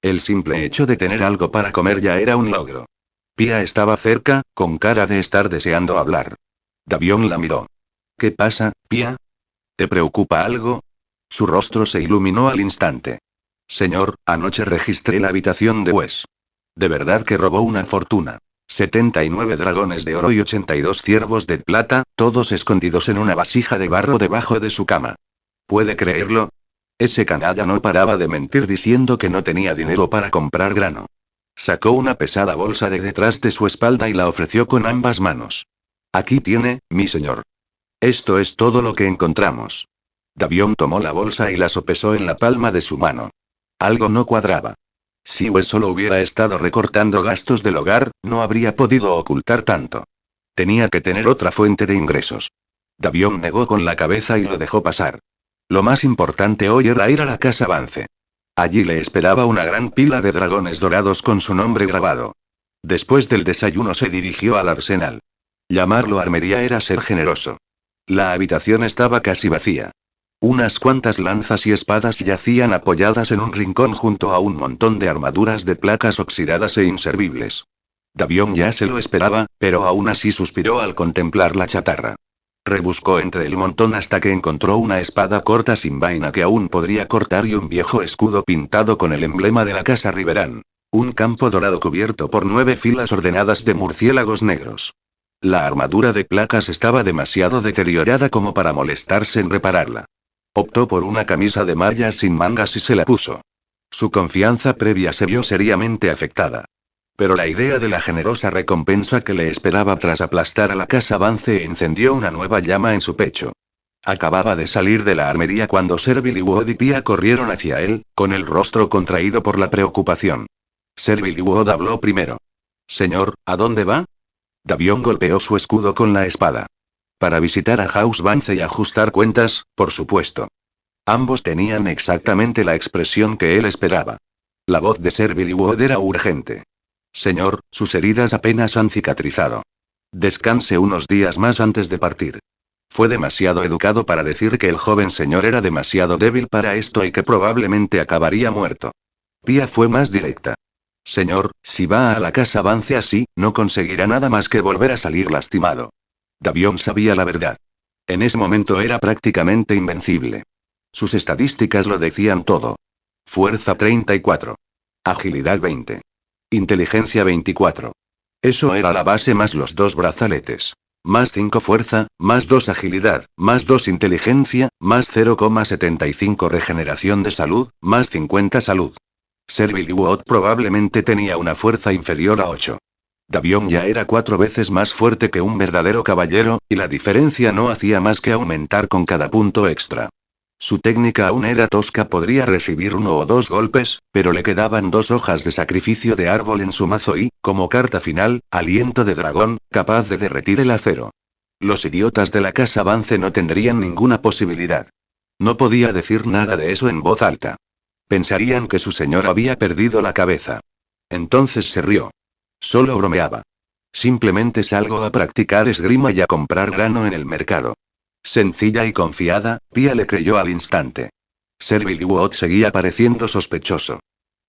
El simple hecho de tener algo para comer ya era un logro. Pía estaba cerca, con cara de estar deseando hablar. Davion la miró. ¿Qué pasa, Pía? ¿Te preocupa algo? Su rostro se iluminó al instante. Señor, anoche registré la habitación de Wes. De verdad que robó una fortuna. 79 dragones de oro y 82 ciervos de plata, todos escondidos en una vasija de barro debajo de su cama. ¿Puede creerlo? Ese canalla no paraba de mentir diciendo que no tenía dinero para comprar grano. Sacó una pesada bolsa de detrás de su espalda y la ofreció con ambas manos. Aquí tiene, mi señor. Esto es todo lo que encontramos. Davion tomó la bolsa y la sopesó en la palma de su mano. Algo no cuadraba. Si Wes solo hubiera estado recortando gastos del hogar, no habría podido ocultar tanto. Tenía que tener otra fuente de ingresos. Davion negó con la cabeza y lo dejó pasar. Lo más importante hoy era ir a la casa Vance. Allí le esperaba una gran pila de dragones dorados con su nombre grabado. Después del desayuno se dirigió al arsenal. Llamarlo armería era ser generoso. La habitación estaba casi vacía. Unas cuantas lanzas y espadas yacían apoyadas en un rincón junto a un montón de armaduras de placas oxidadas e inservibles. Davion ya se lo esperaba, pero aún así suspiró al contemplar la chatarra. Rebuscó entre el montón hasta que encontró una espada corta sin vaina que aún podría cortar y un viejo escudo pintado con el emblema de la casa Riverán. Un campo dorado cubierto por 9 filas ordenadas de murciélagos negros. La armadura de placas estaba demasiado deteriorada como para molestarse en repararla. Optó por una camisa de mallas sin mangas y se la puso. Su confianza previa se vio seriamente afectada. Pero la idea de la generosa recompensa que le esperaba tras aplastar a la casa Vance encendió una nueva llama en su pecho. Acababa de salir de la armería cuando Servil y Wood y Pía corrieron hacia él, con el rostro contraído por la preocupación. Servil y Wood habló primero. Señor, ¿a dónde va? Davion golpeó su escudo con la espada. Para visitar a House Vance y ajustar cuentas, por supuesto. Ambos tenían exactamente la expresión que él esperaba. La voz de Sir Billy Wood era urgente. Señor, sus heridas apenas han cicatrizado. Descanse unos días más antes de partir. Fue demasiado educado para decir que el joven señor era demasiado débil para esto y que probablemente acabaría muerto. Pia fue más directa. Señor, si va a la casa Vance así, no conseguirá nada más que volver a salir lastimado. Davion sabía la verdad. En ese momento era prácticamente invencible. Sus estadísticas lo decían todo. Fuerza 34. Agilidad 20. Inteligencia 24. Eso era la base más los 2 brazaletes. Más 5 fuerza, más 2 agilidad, más 2 inteligencia, más 0,75 regeneración de salud, más 50 salud. Sir Billy Wood probablemente tenía una fuerza inferior a 8. Davion ya era 4 veces más fuerte que un verdadero caballero, y la diferencia no hacía más que aumentar con cada punto extra. Su técnica aún era tosca, podría recibir 1 o 2 golpes, pero le quedaban 2 hojas de sacrificio de árbol en su mazo y, como carta final, aliento de dragón, capaz de derretir el acero. Los idiotas de la casa Vance no tendrían ninguna posibilidad. No podía decir nada de eso en voz alta. Pensarían que su señor había perdido la cabeza. Entonces se rió. Solo bromeaba. Simplemente salgo a practicar esgrima y a comprar grano en el mercado. Sencilla y confiada, Pia le creyó al instante. Sir Billy Wood seguía pareciendo sospechoso.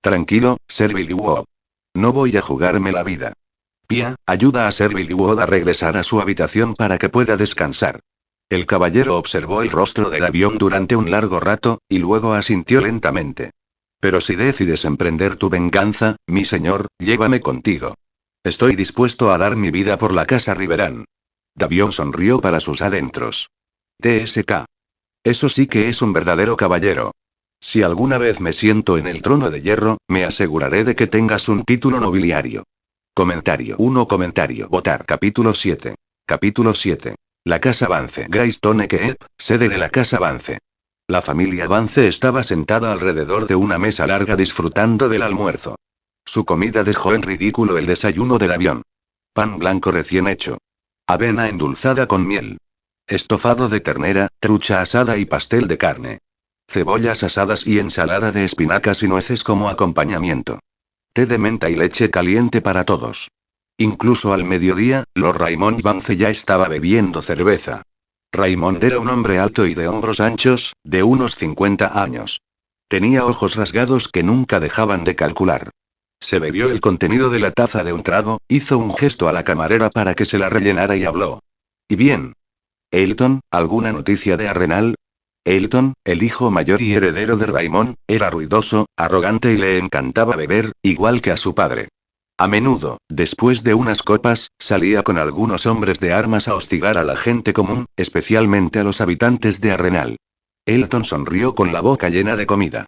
Tranquilo, Sir Billy Wood. No voy a jugarme la vida. Pia, ayuda a Sir Billy Wood a regresar a su habitación para que pueda descansar. El caballero observó el rostro del avión durante un largo rato, y luego asintió lentamente. Pero si decides emprender tu venganza, mi señor, llévame contigo. Estoy dispuesto a dar mi vida por la casa Riverán. Davion sonrió para sus adentros. TSK. Eso sí que es un verdadero caballero. Si alguna vez me siento en el trono de hierro, me aseguraré de que tengas un título nobiliario. Comentario 1. Comentario. Votar. Capítulo 7. Capítulo 7. La casa Vance. Greystone Keep, sede de la casa Vance. La familia Vance estaba sentada alrededor de una mesa larga disfrutando del almuerzo. Su comida dejó en ridículo el desayuno del avión. Pan blanco recién hecho. Avena endulzada con miel. Estofado de ternera, trucha asada y pastel de carne. Cebollas asadas y ensalada de espinacas y nueces como acompañamiento. Té de menta y leche caliente para todos. Incluso al mediodía, Lord Raymond Vance ya estaba bebiendo cerveza. Raymond era un hombre alto y de hombros anchos, de unos 50 años. Tenía ojos rasgados que nunca dejaban de calcular. Se bebió el contenido de la taza de un trago, hizo un gesto a la camarera para que se la rellenara y habló. ¿Y bien? Elton, ¿alguna noticia de Arrenal? Elton, el hijo mayor y heredero de Raymond, era ruidoso, arrogante y le encantaba beber, igual que a su padre. A menudo, después de unas copas, salía con algunos hombres de armas a hostigar a la gente común, especialmente a los habitantes de Arrenal. Elton sonrió con la boca llena de comida.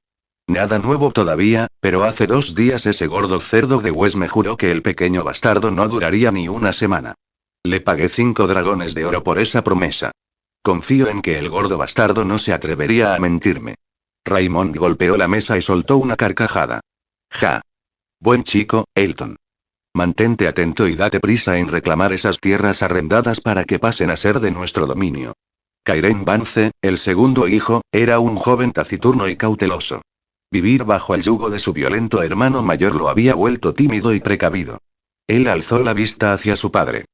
Nada nuevo todavía, pero hace 2 días ese gordo cerdo de Wes me juró que el pequeño bastardo no duraría ni una semana. Le pagué 5 dragones de oro por esa promesa. Confío en que el gordo bastardo no se atrevería a mentirme. Raymond golpeó la mesa y soltó una carcajada. Ja. Buen chico, Elton. Mantente atento y date prisa en reclamar esas tierras arrendadas para que pasen a ser de nuestro dominio. Kairen Vance, el segundo hijo, era un joven taciturno y cauteloso. Vivir bajo el yugo de su violento hermano mayor lo había vuelto tímido y precavido. Él alzó la vista hacia su padre.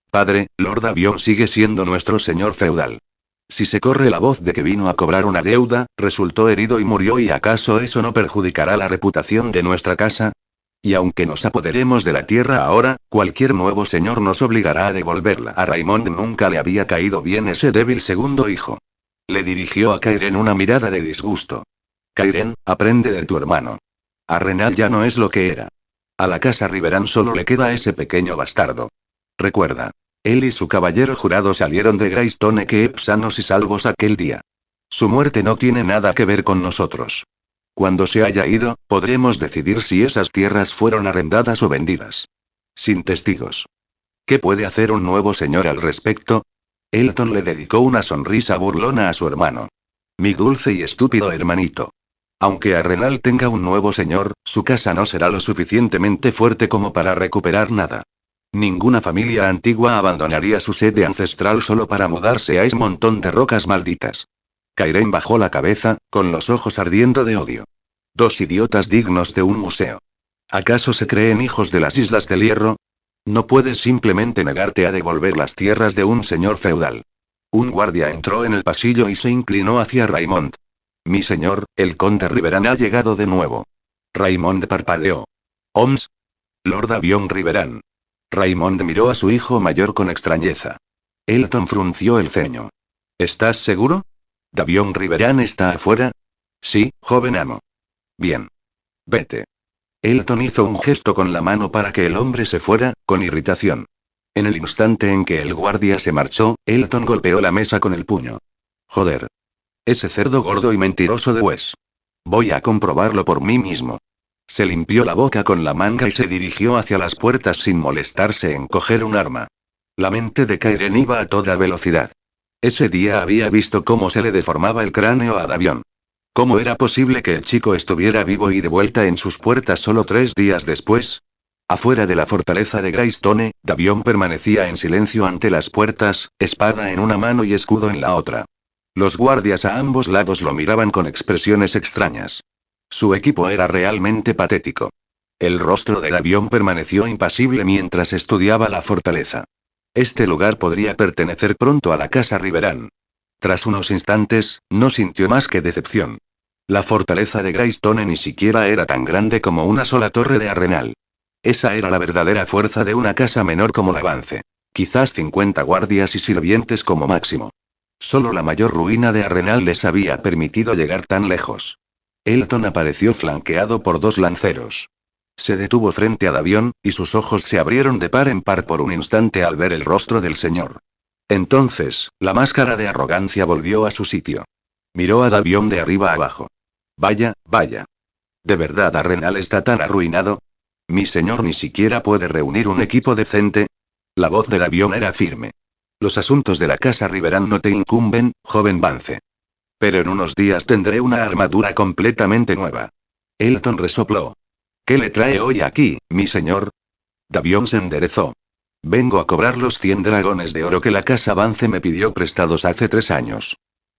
Padre, Lord Avion sigue siendo nuestro señor feudal. Si se corre la voz de que vino a cobrar una deuda, resultó herido y murió, ¿y acaso eso no perjudicará la reputación de nuestra casa? Y aunque nos apoderemos de la tierra ahora, cualquier nuevo señor nos obligará a devolverla. A Raymond nunca le había caído bien ese débil segundo hijo. Le dirigió a Kairen una mirada de disgusto. Kairen, aprende de tu hermano. Arrenal ya no es lo que era. A la casa Riverán solo le queda ese pequeño bastardo. Recuerda. Él y su caballero jurado salieron de Greystone Keep sanos y salvos aquel día. Su muerte no tiene nada que ver con nosotros. Cuando se haya ido, podremos decidir si esas tierras fueron arrendadas o vendidas. Sin testigos. ¿Qué puede hacer un nuevo señor al respecto? Elton le dedicó una sonrisa burlona a su hermano. Mi dulce y estúpido hermanito. Aunque Arrenal tenga un nuevo señor, su casa no será lo suficientemente fuerte como para recuperar nada. Ninguna familia antigua abandonaría su sede ancestral solo para mudarse a ese montón de rocas malditas. Kairen bajó la cabeza, con los ojos ardiendo de odio. Dos idiotas dignos de un museo. ¿Acaso se creen hijos de las Islas del Hierro? No puedes simplemente negarte a devolver las tierras de un señor feudal. Un guardia entró en el pasillo y se inclinó hacia Raymond. Mi señor, el conde Riverán ha llegado de nuevo. Raymond parpadeó. ¿Oms? Lord Avion Riverán. Raymond miró a su hijo mayor con extrañeza. Elton frunció el ceño. ¿Estás seguro? ¿Davion Riverán está afuera? Sí, joven amo. Bien. Vete. Elton hizo un gesto con la mano para que el hombre se fuera, con irritación. En el instante en que el guardia se marchó, Elton golpeó la mesa con el puño. Joder. Ese cerdo gordo y mentiroso de Wes. Voy a comprobarlo por mí mismo. Se limpió la boca con la manga y se dirigió hacia las puertas sin molestarse en coger un arma. La mente de Kairen iba a toda velocidad. Ese día había visto cómo se le deformaba el cráneo a Davion. ¿Cómo era posible que el chico estuviera vivo y de vuelta en sus puertas solo 3 días después? Afuera de la fortaleza de Greystone, Davion permanecía en silencio ante las puertas, espada en una mano y escudo en la otra. Los guardias a ambos lados lo miraban con expresiones extrañas. Su equipo era realmente patético. El rostro del avión permaneció impasible mientras estudiaba la fortaleza. Este lugar podría pertenecer pronto a la casa Riverán. Tras unos instantes, no sintió más que decepción. La fortaleza de Greystone ni siquiera era tan grande como una sola torre de Arrenal. Esa era la verdadera fuerza de una casa menor como la Vance. Quizás 50 guardias y sirvientes como máximo. Solo la mayor ruina de Arrenal les había permitido llegar tan lejos. Elton apareció flanqueado por 2 lanceros. Se detuvo frente a Davion, y sus ojos se abrieron de par en par por un instante al ver el rostro del señor. Entonces, la máscara de arrogancia volvió a su sitio. Miró a Davion de arriba abajo. Vaya, vaya. ¿De verdad Arrenal está tan arruinado? ¿Mi señor ni siquiera puede reunir un equipo decente? La voz de Davion era firme. Los asuntos de la casa Riverán no te incumben, joven Vance. Pero en unos días tendré una armadura completamente nueva. Elton resopló. ¿Qué le trae hoy aquí, mi señor? Davion se enderezó. Vengo a cobrar los 100 dragones de oro que la casa Vance me pidió prestados hace 3 años.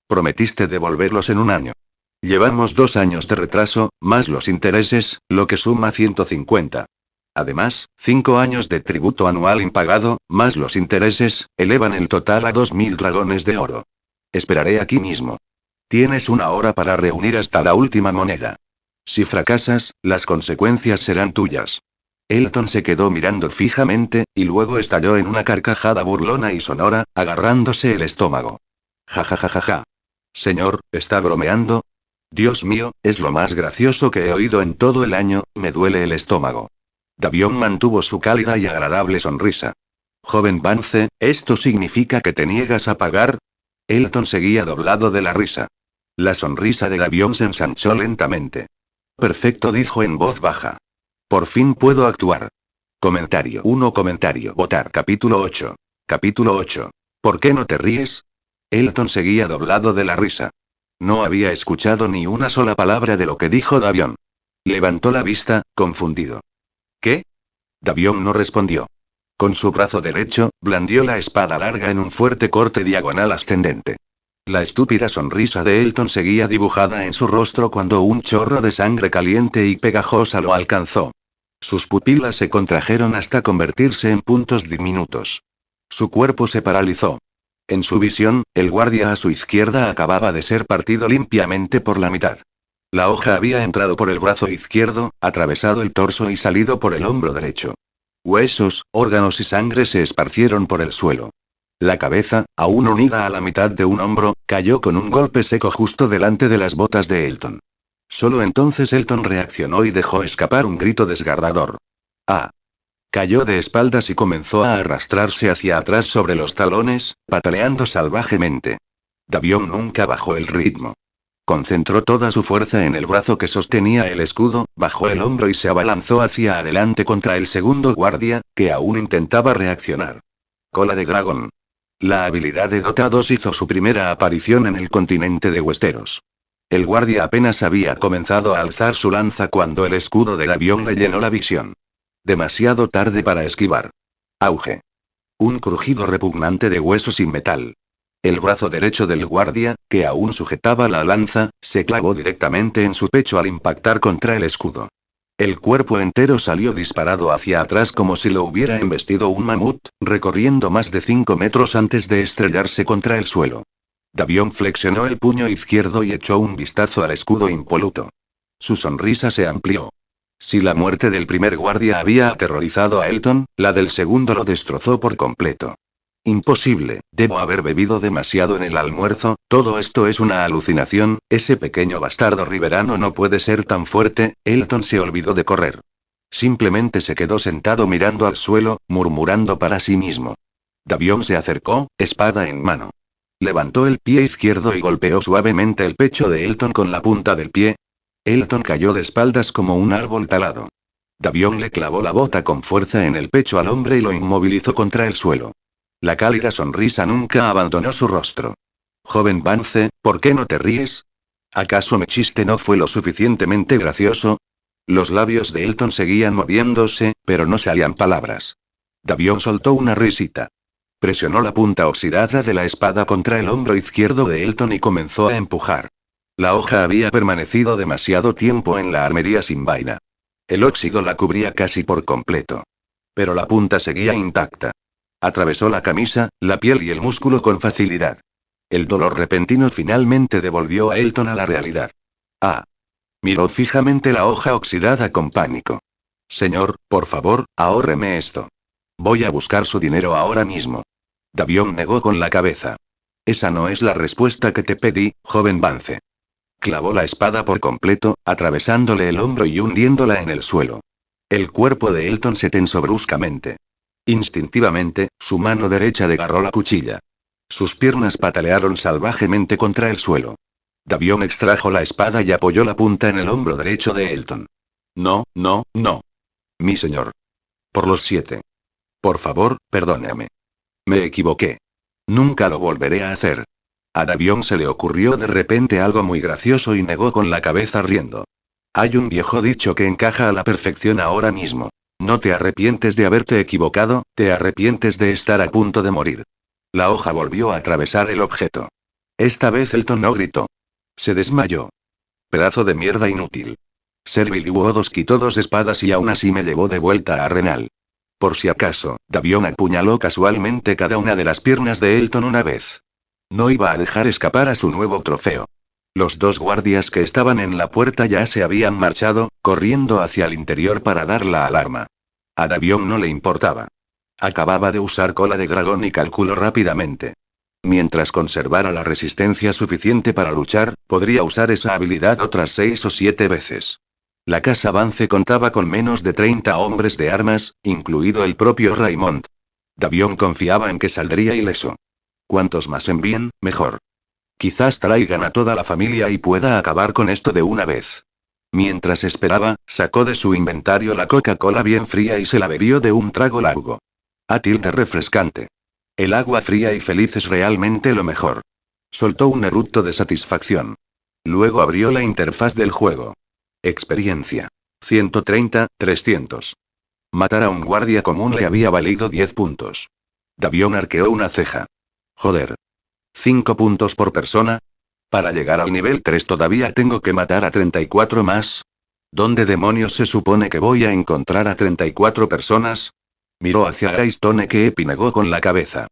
Prometiste devolverlos en un año. Llevamos 2 años de retraso, más los intereses, lo que suma 150. Además, 5 años de tributo anual impagado, más los intereses, elevan el total a 2000 dragones de oro. Esperaré aquí mismo. Tienes 1 hora para reunir hasta la última moneda. Si fracasas, las consecuencias serán tuyas. Elton se quedó mirando fijamente, y luego estalló en una carcajada burlona y sonora, agarrándose el estómago. Ja ja ja ja ja. Señor, ¿está bromeando? Dios mío, es lo más gracioso que he oído en todo el año, me duele el estómago. Davion mantuvo su cálida y agradable sonrisa. Joven Vance, ¿esto significa que te niegas a pagar? Elton seguía doblado de la risa. La sonrisa de Davion se ensanchó lentamente. Perfecto, dijo en voz baja. Por fin puedo actuar. Comentario 1. Comentario votar. Capítulo 8. Capítulo 8. ¿Por qué no te ríes? Elton seguía doblado de la risa. No había escuchado ni una sola palabra de lo que dijo Davion. Levantó la vista, confundido. ¿Qué? Davion no respondió. Con su brazo derecho, blandió la espada larga en un fuerte corte diagonal ascendente. La estúpida sonrisa de Elton seguía dibujada en su rostro cuando un chorro de sangre caliente y pegajosa lo alcanzó. Sus pupilas se contrajeron hasta convertirse en puntos diminutos. Su cuerpo se paralizó. En su visión, el guardia a su izquierda acababa de ser partido limpiamente por la mitad. La hoja había entrado por el brazo izquierdo, atravesado el torso y salido por el hombro derecho. Huesos, órganos y sangre se esparcieron por el suelo. La cabeza, aún unida a la mitad de un hombro, cayó con un golpe seco justo delante de las botas de Elton. Solo entonces Elton reaccionó y dejó escapar un grito desgarrador. ¡Ah! Cayó de espaldas y comenzó a arrastrarse hacia atrás sobre los talones, pataleando salvajemente. Davion nunca bajó el ritmo. Concentró toda su fuerza en el brazo que sostenía el escudo, bajó el hombro y se abalanzó hacia adelante contra el segundo guardia, que aún intentaba reaccionar. Cola de dragón. La habilidad de dotados hizo su primera aparición en el continente de Westeros. El guardia apenas había comenzado a alzar su lanza cuando el escudo del avión le llenó la visión. Demasiado tarde para esquivar. Auge. Un crujido repugnante de huesos y metal. El brazo derecho del guardia, que aún sujetaba la lanza, se clavó directamente en su pecho al impactar contra el escudo. El cuerpo entero salió disparado hacia atrás como si lo hubiera embestido un mamut, recorriendo más de 5 metros antes de estrellarse contra el suelo. Davion flexionó el puño izquierdo y echó un vistazo al escudo impoluto. Su sonrisa se amplió. Si la muerte del primer guardia había aterrorizado a Elton, la del segundo lo destrozó por completo. Imposible, debo haber bebido demasiado en el almuerzo, todo esto es una alucinación, ese pequeño bastardo riverano no puede ser tan fuerte. Elton se olvidó de correr. Simplemente se quedó sentado mirando al suelo, murmurando para sí mismo. Davion se acercó, espada en mano. Levantó el pie izquierdo y golpeó suavemente el pecho de Elton con la punta del pie. Elton cayó de espaldas como un árbol talado. Davion le clavó la bota con fuerza en el pecho al hombre y lo inmovilizó contra el suelo. La cálida sonrisa nunca abandonó su rostro. Joven Vance, ¿por qué no te ríes? ¿Acaso mi chiste no fue lo suficientemente gracioso? Los labios de Elton seguían moviéndose, pero no salían palabras. Davion soltó una risita. Presionó la punta oxidada de la espada contra el hombro izquierdo de Elton y comenzó a empujar. La hoja había permanecido demasiado tiempo en la armería sin vaina. El óxido la cubría casi por completo. Pero la punta seguía intacta. Atravesó la camisa, la piel y el músculo con facilidad. El dolor repentino finalmente devolvió a Elton a la realidad. Ah. Miró fijamente la hoja oxidada con pánico. Señor, por favor, ahórreme esto. Voy a buscar su dinero ahora mismo. Davion negó con la cabeza. Esa no es la respuesta que te pedí, joven Vance. Clavó la espada por completo, atravesándole el hombro y hundiéndola en el suelo. El cuerpo de Elton se tensó bruscamente. Instintivamente, su mano derecha agarró la cuchilla. Sus piernas patalearon salvajemente contra el suelo. Davion extrajo la espada y apoyó la punta en el hombro derecho de Elton. No, no, no. Mi señor. Por los 7. Por favor, perdóname. Me equivoqué. Nunca lo volveré a hacer. A Davion se le ocurrió de repente algo muy gracioso y negó con la cabeza riendo. Hay un viejo dicho que encaja a la perfección ahora mismo. No te arrepientes de haberte equivocado, te arrepientes de estar a punto de morir. La hoja volvió a atravesar el objeto. Esta vez Elton no gritó. Se desmayó. Pedazo de mierda inútil. Servil Wodos quitó 2 espadas y aún así me llevó de vuelta a Renal. Por si acaso, Davion apuñaló casualmente cada una de las piernas de Elton una vez. No iba a dejar escapar a su nuevo trofeo. Los 2 guardias que estaban en la puerta ya se habían marchado, corriendo hacia el interior para dar la alarma. A Davion no le importaba. Acababa de usar cola de dragón y calculó rápidamente. Mientras conservara la resistencia suficiente para luchar, podría usar esa habilidad otras 6 o 7 veces. La casa Vance contaba con menos de 30 hombres de armas, incluido el propio Raymond. Davion confiaba en que saldría ileso. Cuantos más envíen, mejor. Quizás traigan a toda la familia y pueda acabar con esto de una vez. Mientras esperaba, sacó de su inventario la Coca-Cola bien fría y se la bebió de un trago largo. Refrescante. El agua fría y feliz es realmente lo mejor. Soltó un eructo de satisfacción. Luego abrió la interfaz del juego. Experiencia. 130, 300. Matar a un guardia común le había valido 10 puntos. Davion arqueó una ceja. Joder. 5 puntos por persona. Para llegar al nivel 3 todavía tengo que matar a 34 más. ¿Dónde demonios se supone que voy a encontrar a 34 personas? Miró hacia Greystone que negó con la cabeza.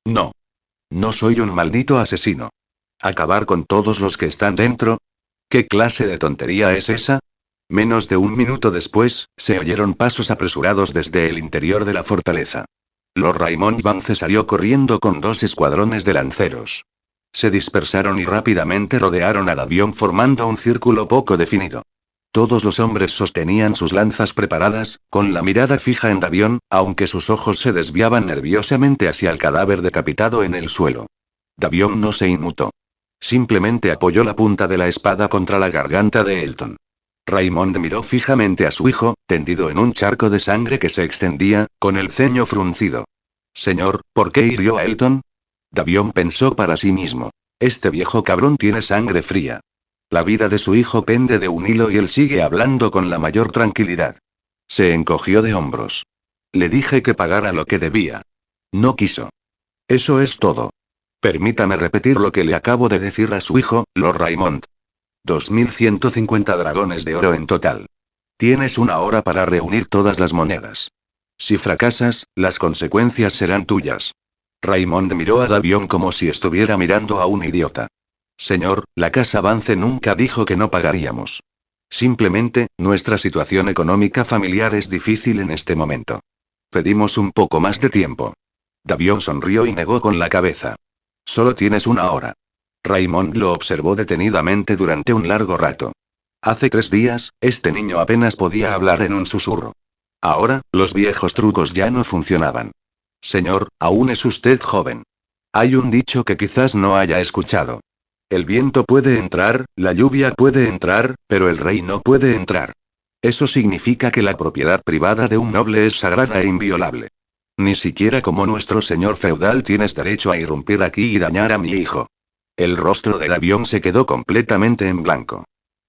No. No soy un maldito asesino. ¿Acabar con todos los que están dentro? ¿Qué clase de tontería es esa? Menos de un minuto después, se oyeron pasos apresurados desde el interior de la fortaleza. Lord Raymond Vance salió corriendo con 2 escuadrones de lanceros. Se dispersaron y rápidamente rodearon al avión formando un círculo poco definido. Todos los hombres sostenían sus lanzas preparadas, con la mirada fija en Davion, aunque sus ojos se desviaban nerviosamente hacia el cadáver decapitado en el suelo. Davion no se inmutó. Simplemente apoyó la punta de la espada contra la garganta de Elton. Raymond miró fijamente a su hijo, tendido en un charco de sangre que se extendía, con el ceño fruncido. Señor, ¿por qué hirió a Elton? Davion pensó para sí mismo. Este viejo cabrón tiene sangre fría. La vida de su hijo pende de un hilo y él sigue hablando con la mayor tranquilidad. Se encogió de hombros. Le dije que pagara lo que debía. No quiso. Eso es todo. Permítame repetir lo que le acabo de decir a su hijo, Lord Raymond. 2150 dragones de oro en total. Tienes una hora para reunir todas las monedas. Si fracasas, las consecuencias serán tuyas. Raymond miró a Davion como si estuviera mirando a un idiota. Señor, la casa Vance nunca dijo que no pagaríamos. Simplemente, nuestra situación económica familiar es difícil en este momento. Pedimos un poco más de tiempo. Davion sonrió y negó con la cabeza. Solo tienes una hora. Raymond lo observó detenidamente durante un largo rato. Hace 3 días, este niño apenas podía hablar en un susurro. Ahora, los viejos trucos ya no funcionaban. Señor, aún es usted joven. Hay un dicho que quizás no haya escuchado. El viento puede entrar, la lluvia puede entrar, pero el rey no puede entrar. Eso significa que la propiedad privada de un noble es sagrada e inviolable. Ni siquiera como nuestro señor feudal tienes derecho a irrumpir aquí y dañar a mi hijo. El rostro del avión se quedó completamente en blanco.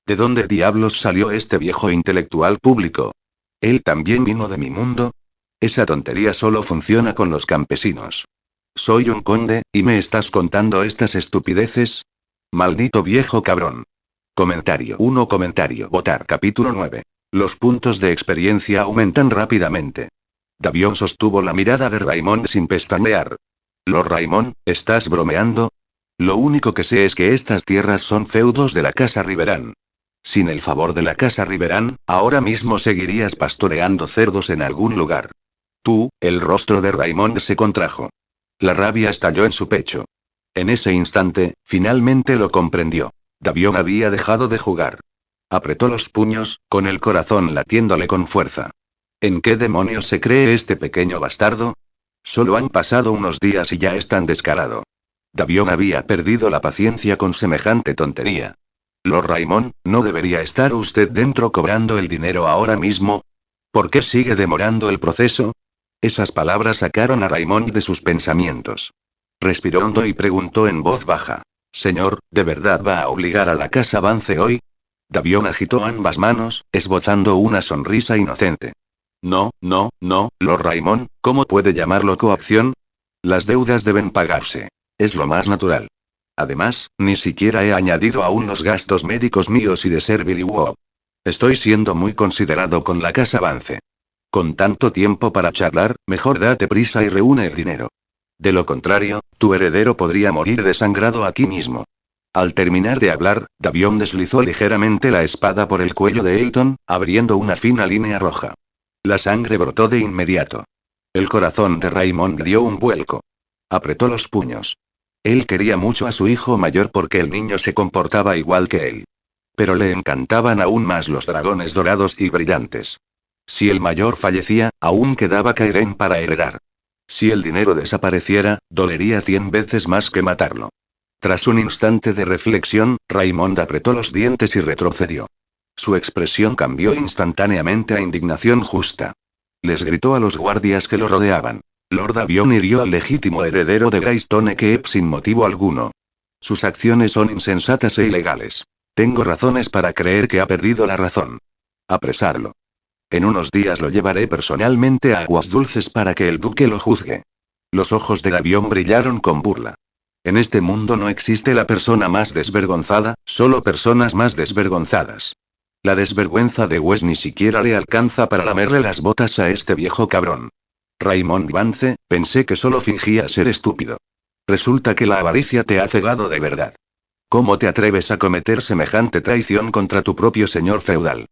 ¿De dónde diablos salió este viejo intelectual público? ¿Él también vino de mi mundo? Esa tontería solo funciona con los campesinos. Soy un conde, ¿y me estás contando estas estupideces? Maldito viejo cabrón. Comentario 1. Votar. Capítulo 9. Los puntos de experiencia aumentan rápidamente. Davion sostuvo la mirada de Raymond sin pestañear. Lord Raymond, ¿estás bromeando? Lo único que sé es que estas tierras son feudos de la casa Riverán. Sin el favor de la casa Riverán, ahora mismo seguirías pastoreando cerdos en algún lugar. El rostro de Raymond se contrajo. La rabia estalló en su pecho. En ese instante, finalmente lo comprendió. Davion había dejado de jugar. Apretó los puños, con el corazón latiéndole con fuerza. ¿En qué demonios se cree este pequeño bastardo? Solo han pasado unos días y ya es tan descarado. Davion había perdido la paciencia con semejante tontería. Lord Raymond, ¿no debería estar usted dentro cobrando el dinero ahora mismo? ¿Por qué sigue demorando el proceso? Esas palabras sacaron a Raymond de sus pensamientos. Respiró hondo y preguntó en voz baja. Señor, ¿de verdad va a obligar a la casa Vance hoy? Davion agitó ambas manos, esbozando una sonrisa inocente. No, Lord Raymond, ¿cómo puede llamarlo coacción? Las deudas deben pagarse. Es lo más natural. Además, ni siquiera he añadido aún los gastos médicos míos y de Sir Billy Wu. Estoy siendo muy considerado con la casa Vance. Con tanto tiempo para charlar, mejor date prisa y reúne el dinero. De lo contrario, tu heredero podría morir desangrado aquí mismo. Al terminar de hablar, Davion deslizó ligeramente la espada por el cuello de Elton, abriendo una fina línea roja. La sangre brotó de inmediato. El corazón de Raymond dio un vuelco. Apretó los puños. Él quería mucho a su hijo mayor porque el niño se comportaba igual que él. Pero le encantaban aún más los dragones dorados y brillantes. Si el mayor fallecía, aún quedaba Kairen para heredar. Si el dinero desapareciera, dolería 100 veces más que matarlo. Tras un instante de reflexión, Raymond apretó los dientes y retrocedió. Su expresión cambió instantáneamente a indignación justa. Les gritó a los guardias que lo rodeaban. Lord Davion hirió al legítimo heredero de Greystone Keep sin motivo alguno. Sus acciones son insensatas e ilegales. Tengo razones para creer que ha perdido la razón. Apresarlo. En unos días lo llevaré personalmente a Aguas Dulces para que el duque lo juzgue. Los ojos de Davion brillaron con burla. En este mundo no existe la persona más desvergonzada, solo personas más desvergonzadas. La desvergüenza de Wes ni siquiera le alcanza para lamerle las botas a este viejo cabrón. Raymond Vance, pensé que solo fingía ser estúpido. Resulta que la avaricia te ha cegado de verdad. ¿Cómo te atreves a cometer semejante traición contra tu propio señor feudal?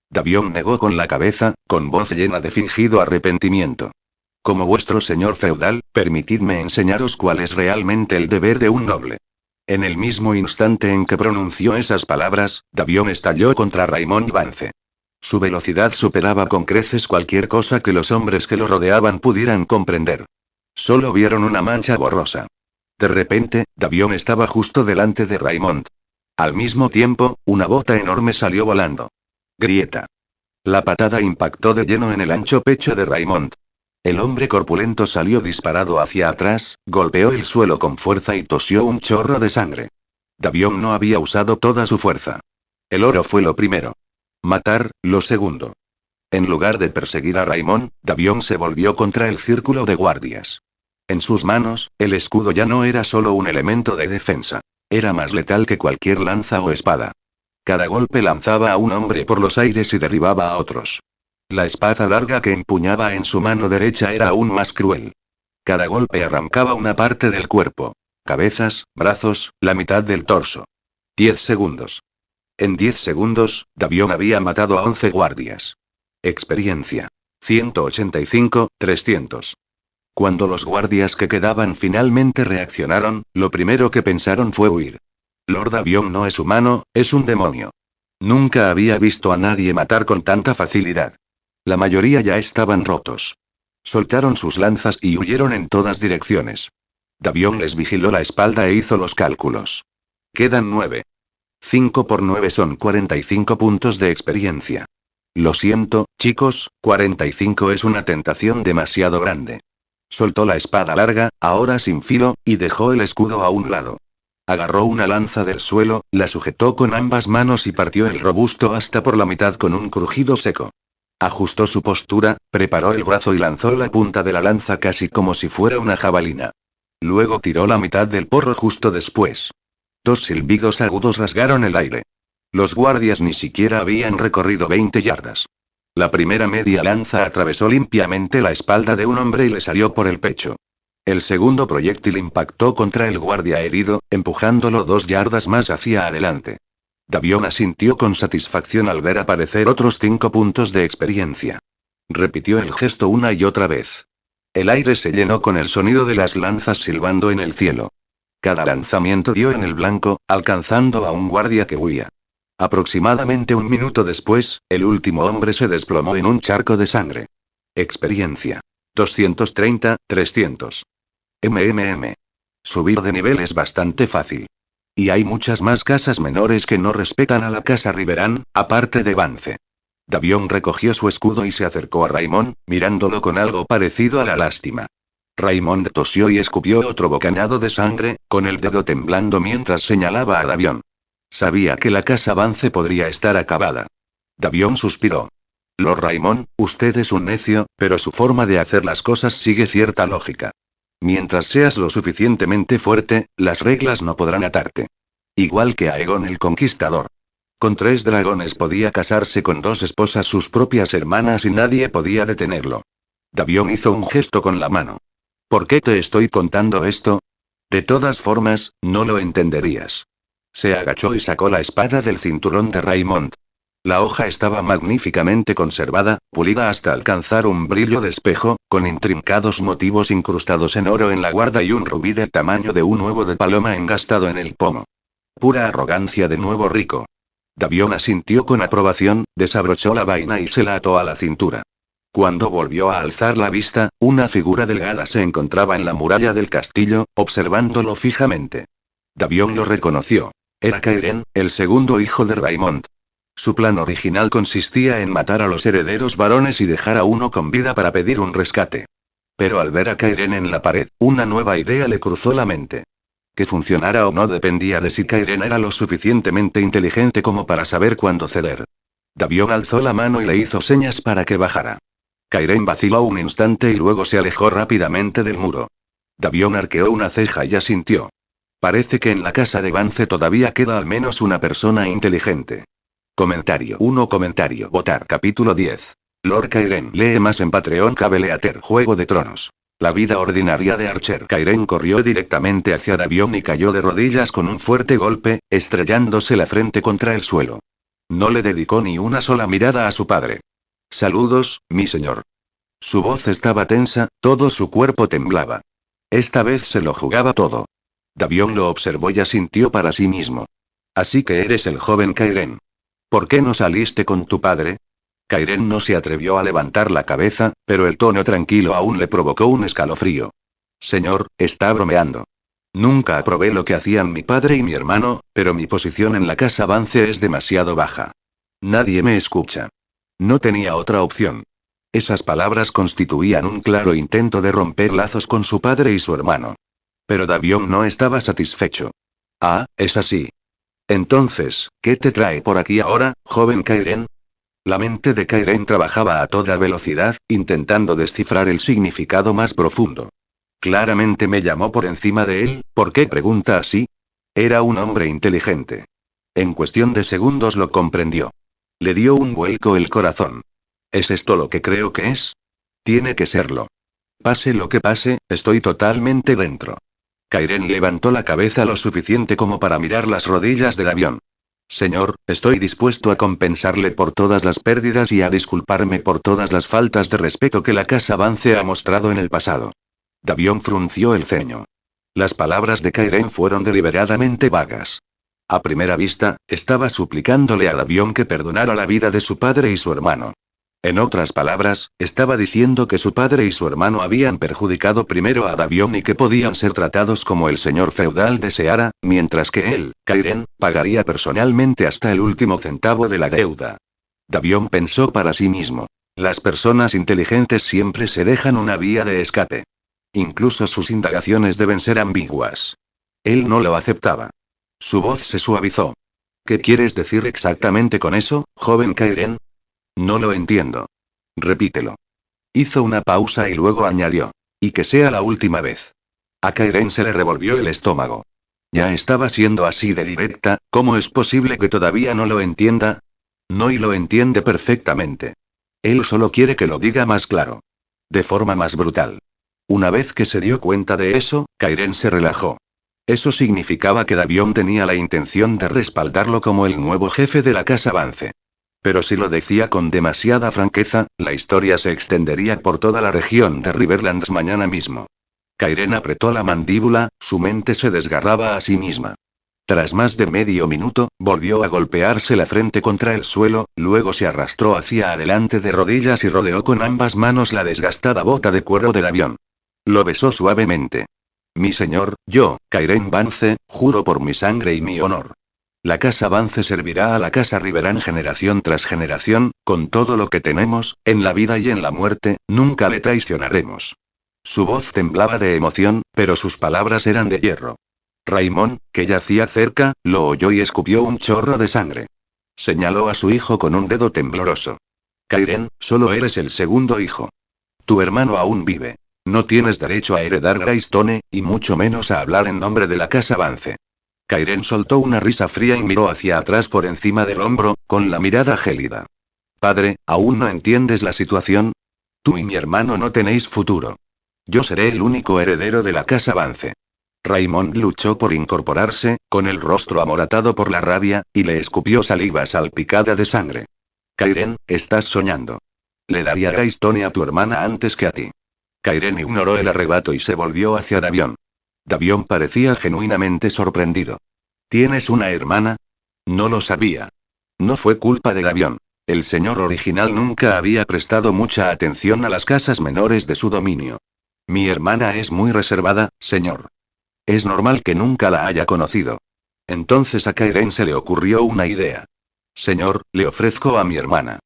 Davion negó con la cabeza, con voz llena de fingido arrepentimiento. Como vuestro señor feudal, permitidme enseñaros cuál es realmente el deber de un noble. En el mismo instante en que pronunció esas palabras, Davion estalló contra Raymond Vance. Su velocidad superaba con creces cualquier cosa que los hombres que lo rodeaban pudieran comprender. Solo vieron una mancha borrosa. De repente, Davion estaba justo delante de Raymond. Al mismo tiempo, una bota enorme salió volando. Grieta. La patada impactó de lleno en el ancho pecho de Raymond. El hombre corpulento salió disparado hacia atrás, golpeó el suelo con fuerza y tosió un chorro de sangre. Davion no había usado toda su fuerza. El oro fue lo primero. Matar, lo segundo. En lugar de perseguir a Raimon, Davion se volvió contra el círculo de guardias. En sus manos, el escudo ya no era solo un elemento de defensa. Era más letal que cualquier lanza o espada. Cada golpe lanzaba a un hombre por los aires y derribaba a otros. La espada larga que empuñaba en su mano derecha era aún más cruel. Cada golpe arrancaba una parte del cuerpo. Cabezas, brazos, la mitad del torso. 10 segundos. En 10 segundos, Davion había matado a 11 guardias. Experiencia. 185, 300. Cuando los guardias que quedaban finalmente reaccionaron, lo primero que pensaron fue huir. Lord Davion no es humano, es un demonio. Nunca había visto a nadie matar con tanta facilidad. La mayoría ya estaban rotos. Soltaron sus lanzas y huyeron en todas direcciones. Davion les vigiló la espalda e hizo los cálculos. Quedan 9. 5 por 9 son 45 puntos de experiencia. Lo siento, chicos, 45 es una tentación demasiado grande. Soltó la espada larga, ahora sin filo, y dejó el escudo a un lado. Agarró una lanza del suelo, la sujetó con ambas manos y partió el robusto asta por la mitad con un crujido seco. Ajustó su postura, preparó el brazo y lanzó la punta de la lanza casi como si fuera una jabalina. Luego tiró la mitad del porro justo después. 2 silbidos agudos rasgaron el aire. Los guardias ni siquiera habían recorrido 20 yardas. La primera media lanza atravesó limpiamente la espalda de un hombre y le salió por el pecho. El segundo proyectil impactó contra el guardia herido, empujándolo 2 yardas más hacia adelante. Davion asintió con satisfacción al ver aparecer otros 5 puntos de experiencia. Repitió el gesto una y otra vez. El aire se llenó con el sonido de las lanzas silbando en el cielo. Cada lanzamiento dio en el blanco, alcanzando a un guardia que huía. Aproximadamente un minuto después, el último hombre se desplomó en un charco de sangre. Experiencia. 230, 300. Subir de nivel es bastante fácil. Y hay muchas más casas menores que no respetan a la casa Riverán, aparte de Vance. Davion recogió su escudo y se acercó a Raimon, mirándolo con algo parecido a la lástima. Raimond tosió y escupió otro bocanado de sangre, con el dedo temblando mientras señalaba a Davion. Sabía que la casa Vance podría estar acabada. Davion suspiró. Lord Raimond, usted es un necio, pero su forma de hacer las cosas sigue cierta lógica. Mientras seas lo suficientemente fuerte, las reglas no podrán atarte. Igual que Aegon el Conquistador. Con 3 dragones podía casarse con 2 esposas sus propias hermanas y nadie podía detenerlo. Davion hizo un gesto con la mano. ¿Por qué te estoy contando esto? De todas formas, no lo entenderías. Se agachó y sacó la espada del cinturón de Raimond. La hoja estaba magníficamente conservada, pulida hasta alcanzar un brillo de espejo, con intrincados motivos incrustados en oro en la guarda y un rubí del tamaño de un huevo de paloma engastado en el pomo. Pura arrogancia de nuevo rico. Davion asintió con aprobación, desabrochó la vaina y se la ató a la cintura. Cuando volvió a alzar la vista, una figura delgada se encontraba en la muralla del castillo, observándolo fijamente. Davion lo reconoció. Era Cairhien, el segundo hijo de Raimond. Su plan original consistía en matar a los herederos varones y dejar a uno con vida para pedir un rescate. Pero al ver a Cairhien en la pared, una nueva idea le cruzó la mente. Que funcionara o no dependía de si Cairhien era lo suficientemente inteligente como para saber cuándo ceder. Davion alzó la mano y le hizo señas para que bajara. Cairhien vaciló un instante y luego se alejó rápidamente del muro. Davion arqueó una ceja y asintió. Parece que en la casa de Vance todavía queda al menos una persona inteligente. Comentario 1. Comentario votar. Capítulo 10. Lord Cairhien lee más en Patreon. Cabeleater. Juego de Tronos. La vida ordinaria de Archer. Cairhien corrió directamente hacia Davion y cayó de rodillas con un fuerte golpe, estrellándose la frente contra el suelo. No le dedicó ni una sola mirada a su padre. Saludos, mi señor. Su voz estaba tensa, todo su cuerpo temblaba. Esta vez se lo jugaba todo. Davion lo observó y asintió para sí mismo. Así que eres el joven Cairhien. ¿Por qué no saliste con tu padre? Cairhien no se atrevió a levantar la cabeza, pero el tono tranquilo aún le provocó un escalofrío. Señor, está bromeando. Nunca aprobé lo que hacían mi padre y mi hermano, pero mi posición en la casa Vance es demasiado baja. Nadie me escucha. No tenía otra opción. Esas palabras constituían un claro intento de romper lazos con su padre y su hermano. Pero Davion no estaba satisfecho. Ah, es así. Entonces, ¿qué te trae por aquí ahora, joven Cairhien? La mente de Kairen trabajaba a toda velocidad, intentando descifrar el significado más profundo. Claramente me llamó por encima de él, ¿por qué pregunta así? Era un hombre inteligente. En cuestión de segundos lo comprendió. Le dio un vuelco el corazón. ¿Es esto lo que creo que es? Tiene que serlo. Pase lo que pase, estoy totalmente dentro. Kairen levantó la cabeza lo suficiente como para mirar las rodillas del avión. Señor, estoy dispuesto a compensarle por todas las pérdidas y a disculparme por todas las faltas de respeto que la Casa Vance ha mostrado en el pasado. Davion frunció el ceño. Las palabras de Kairen fueron deliberadamente vagas. A primera vista, estaba suplicándole a Davion que perdonara la vida de su padre y su hermano. En otras palabras, estaba diciendo que su padre y su hermano habían perjudicado primero a Davion y que podían ser tratados como el señor feudal deseara, mientras que él, Kairen, pagaría personalmente hasta el último centavo de la deuda. Davion pensó para sí mismo. Las personas inteligentes siempre se dejan una vía de escape. Incluso sus indagaciones deben ser ambiguas. Él no lo aceptaba. Su voz se suavizó. ¿Qué quieres decir exactamente con eso, joven Kairen? No lo entiendo. Repítelo. Hizo una pausa y luego añadió. Y que sea la última vez. A Kairen se le revolvió el estómago. Ya estaba siendo así de directa, ¿cómo es posible que todavía no lo entienda? No, y lo entiende perfectamente. Él solo quiere que lo diga más claro. De forma más brutal. Una vez que se dio cuenta de eso, Kairen se relajó. Eso significaba que Davion tenía la intención de respaldarlo como el nuevo jefe de la Casa Vance. Pero si lo decía con demasiada franqueza, la historia se extendería por toda la región de Riverlands mañana mismo. Kairen apretó la mandíbula, su mente se desgarraba a sí misma. Tras más de medio minuto, volvió a golpearse la frente contra el suelo, luego se arrastró hacia adelante de rodillas y rodeó con ambas manos la desgastada bota de cuero del avión. Lo besó suavemente. Mi señor, yo, Kairen Vance, juro por mi sangre y mi honor. La Casa Vance servirá a la Casa Riverán generación tras generación, con todo lo que tenemos, en la vida y en la muerte, nunca le traicionaremos. Su voz temblaba de emoción, pero sus palabras eran de hierro. Raimón, que yacía cerca, lo oyó y escupió un chorro de sangre. Señaló a su hijo con un dedo tembloroso. Kairen, solo eres el segundo hijo. Tu hermano aún vive. No tienes derecho a heredar Greystone, y mucho menos a hablar en nombre de la Casa Vance. Kairen soltó una risa fría y miró hacia atrás por encima del hombro, con la mirada gélida. Padre, ¿aún no entiendes la situación? Tú y mi hermano no tenéis futuro. Yo seré el único heredero de la Casa Vance. Raymond luchó por incorporarse, con el rostro amoratado por la rabia, y le escupió saliva salpicada de sangre. Kairen, estás soñando. Le daría Greystone a tu hermana antes que a ti. Kairen ignoró el arrebato y se volvió hacia Davion. Davion parecía genuinamente sorprendido. ¿Tienes una hermana? No lo sabía. No fue culpa de Davion. El señor original nunca había prestado mucha atención a las casas menores de su dominio. Mi hermana es muy reservada, señor. Es normal que nunca la haya conocido. Entonces a Kairen se le ocurrió una idea. Señor, le ofrezco a mi hermana.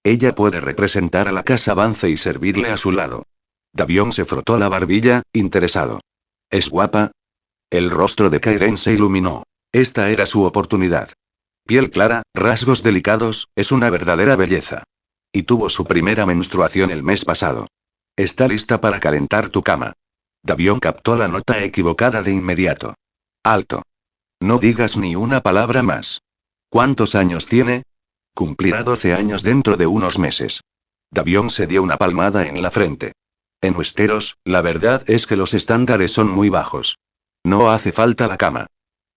Ella puede representar a la Casa Vance y servirle a su lado. Davion se frotó la barbilla, interesado. ¿Es guapa? El rostro de Kairen se iluminó. Esta era su oportunidad. Piel clara, rasgos delicados, es una verdadera belleza. Y tuvo su primera menstruación el mes pasado. Está lista para calentar tu cama. Davion captó la nota equivocada de inmediato. Alto. No digas ni una palabra más. ¿Cuántos años tiene? Cumplirá 12 años dentro de unos meses. Davion se dio una palmada en la frente. En Westeros, la verdad es que los estándares son muy bajos. No hace falta la cama.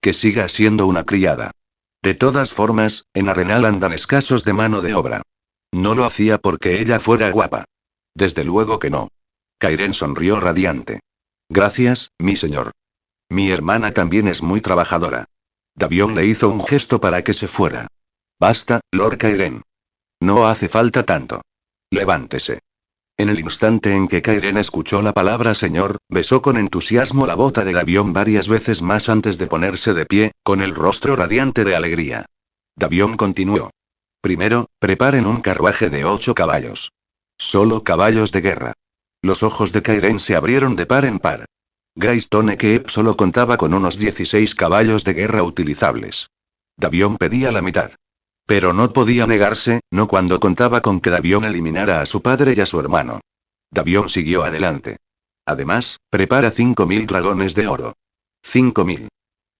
Que siga siendo una criada. De todas formas, en Arenal andan escasos de mano de obra. No lo hacía porque ella fuera guapa. Desde luego que no. Kairen sonrió radiante. Gracias, mi señor. Mi hermana también es muy trabajadora. Davion le hizo un gesto para que se fuera. Basta, Lord Kairen. No hace falta tanto. Levántese. En el instante en que Kairen escuchó la palabra señor, besó con entusiasmo la bota del avión varias veces más antes de ponerse de pie, con el rostro radiante de alegría. Davion continuó. Primero, preparen un carruaje de 8 caballos. Solo caballos de guerra. Los ojos de Kairen se abrieron de par en par. Greystone Keep solo contaba con unos 16 caballos de guerra utilizables. Davion pedía la mitad. Pero no podía negarse, no cuando contaba con que Davion eliminara a su padre y a su hermano. Davion siguió adelante. Además, prepara 5000 dragones de oro. 5000.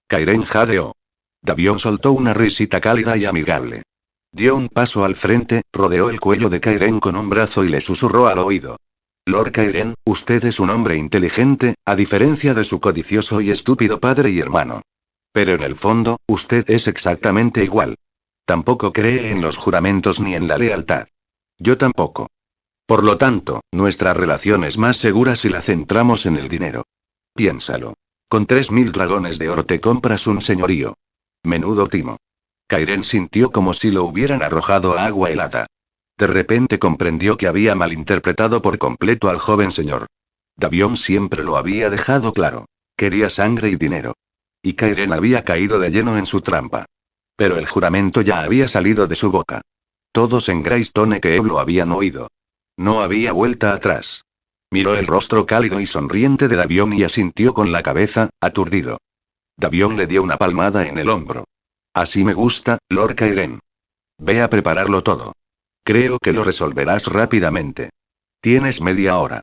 Kairen jadeó. Davion soltó una risita cálida y amigable. Dio un paso al frente, rodeó el cuello de Kairen con un brazo y le susurró al oído. Lord Kairen, usted es un hombre inteligente, a diferencia de su codicioso y estúpido padre y hermano. Pero en el fondo, usted es exactamente igual. Tampoco cree en los juramentos ni en la lealtad. Yo tampoco. Por lo tanto, nuestra relación es más segura si la centramos en el dinero. Piénsalo. Con 3000 dragones de oro te compras un señorío. Menudo timo. Kairen sintió como si lo hubieran arrojado a agua helada. De repente comprendió que había malinterpretado por completo al joven señor. Davion siempre lo había dejado claro. Quería sangre y dinero. Y Kairen había caído de lleno en su trampa. Pero el juramento ya había salido de su boca. Todos en Greystone Keep lo habían oído. No había vuelta atrás. Miró el rostro cálido y sonriente de Davion y asintió con la cabeza, aturdido. Davion le dio una palmada en el hombro. Así me gusta, Lord Kairen. Ve a prepararlo todo. Creo que lo resolverás rápidamente. Tienes media hora.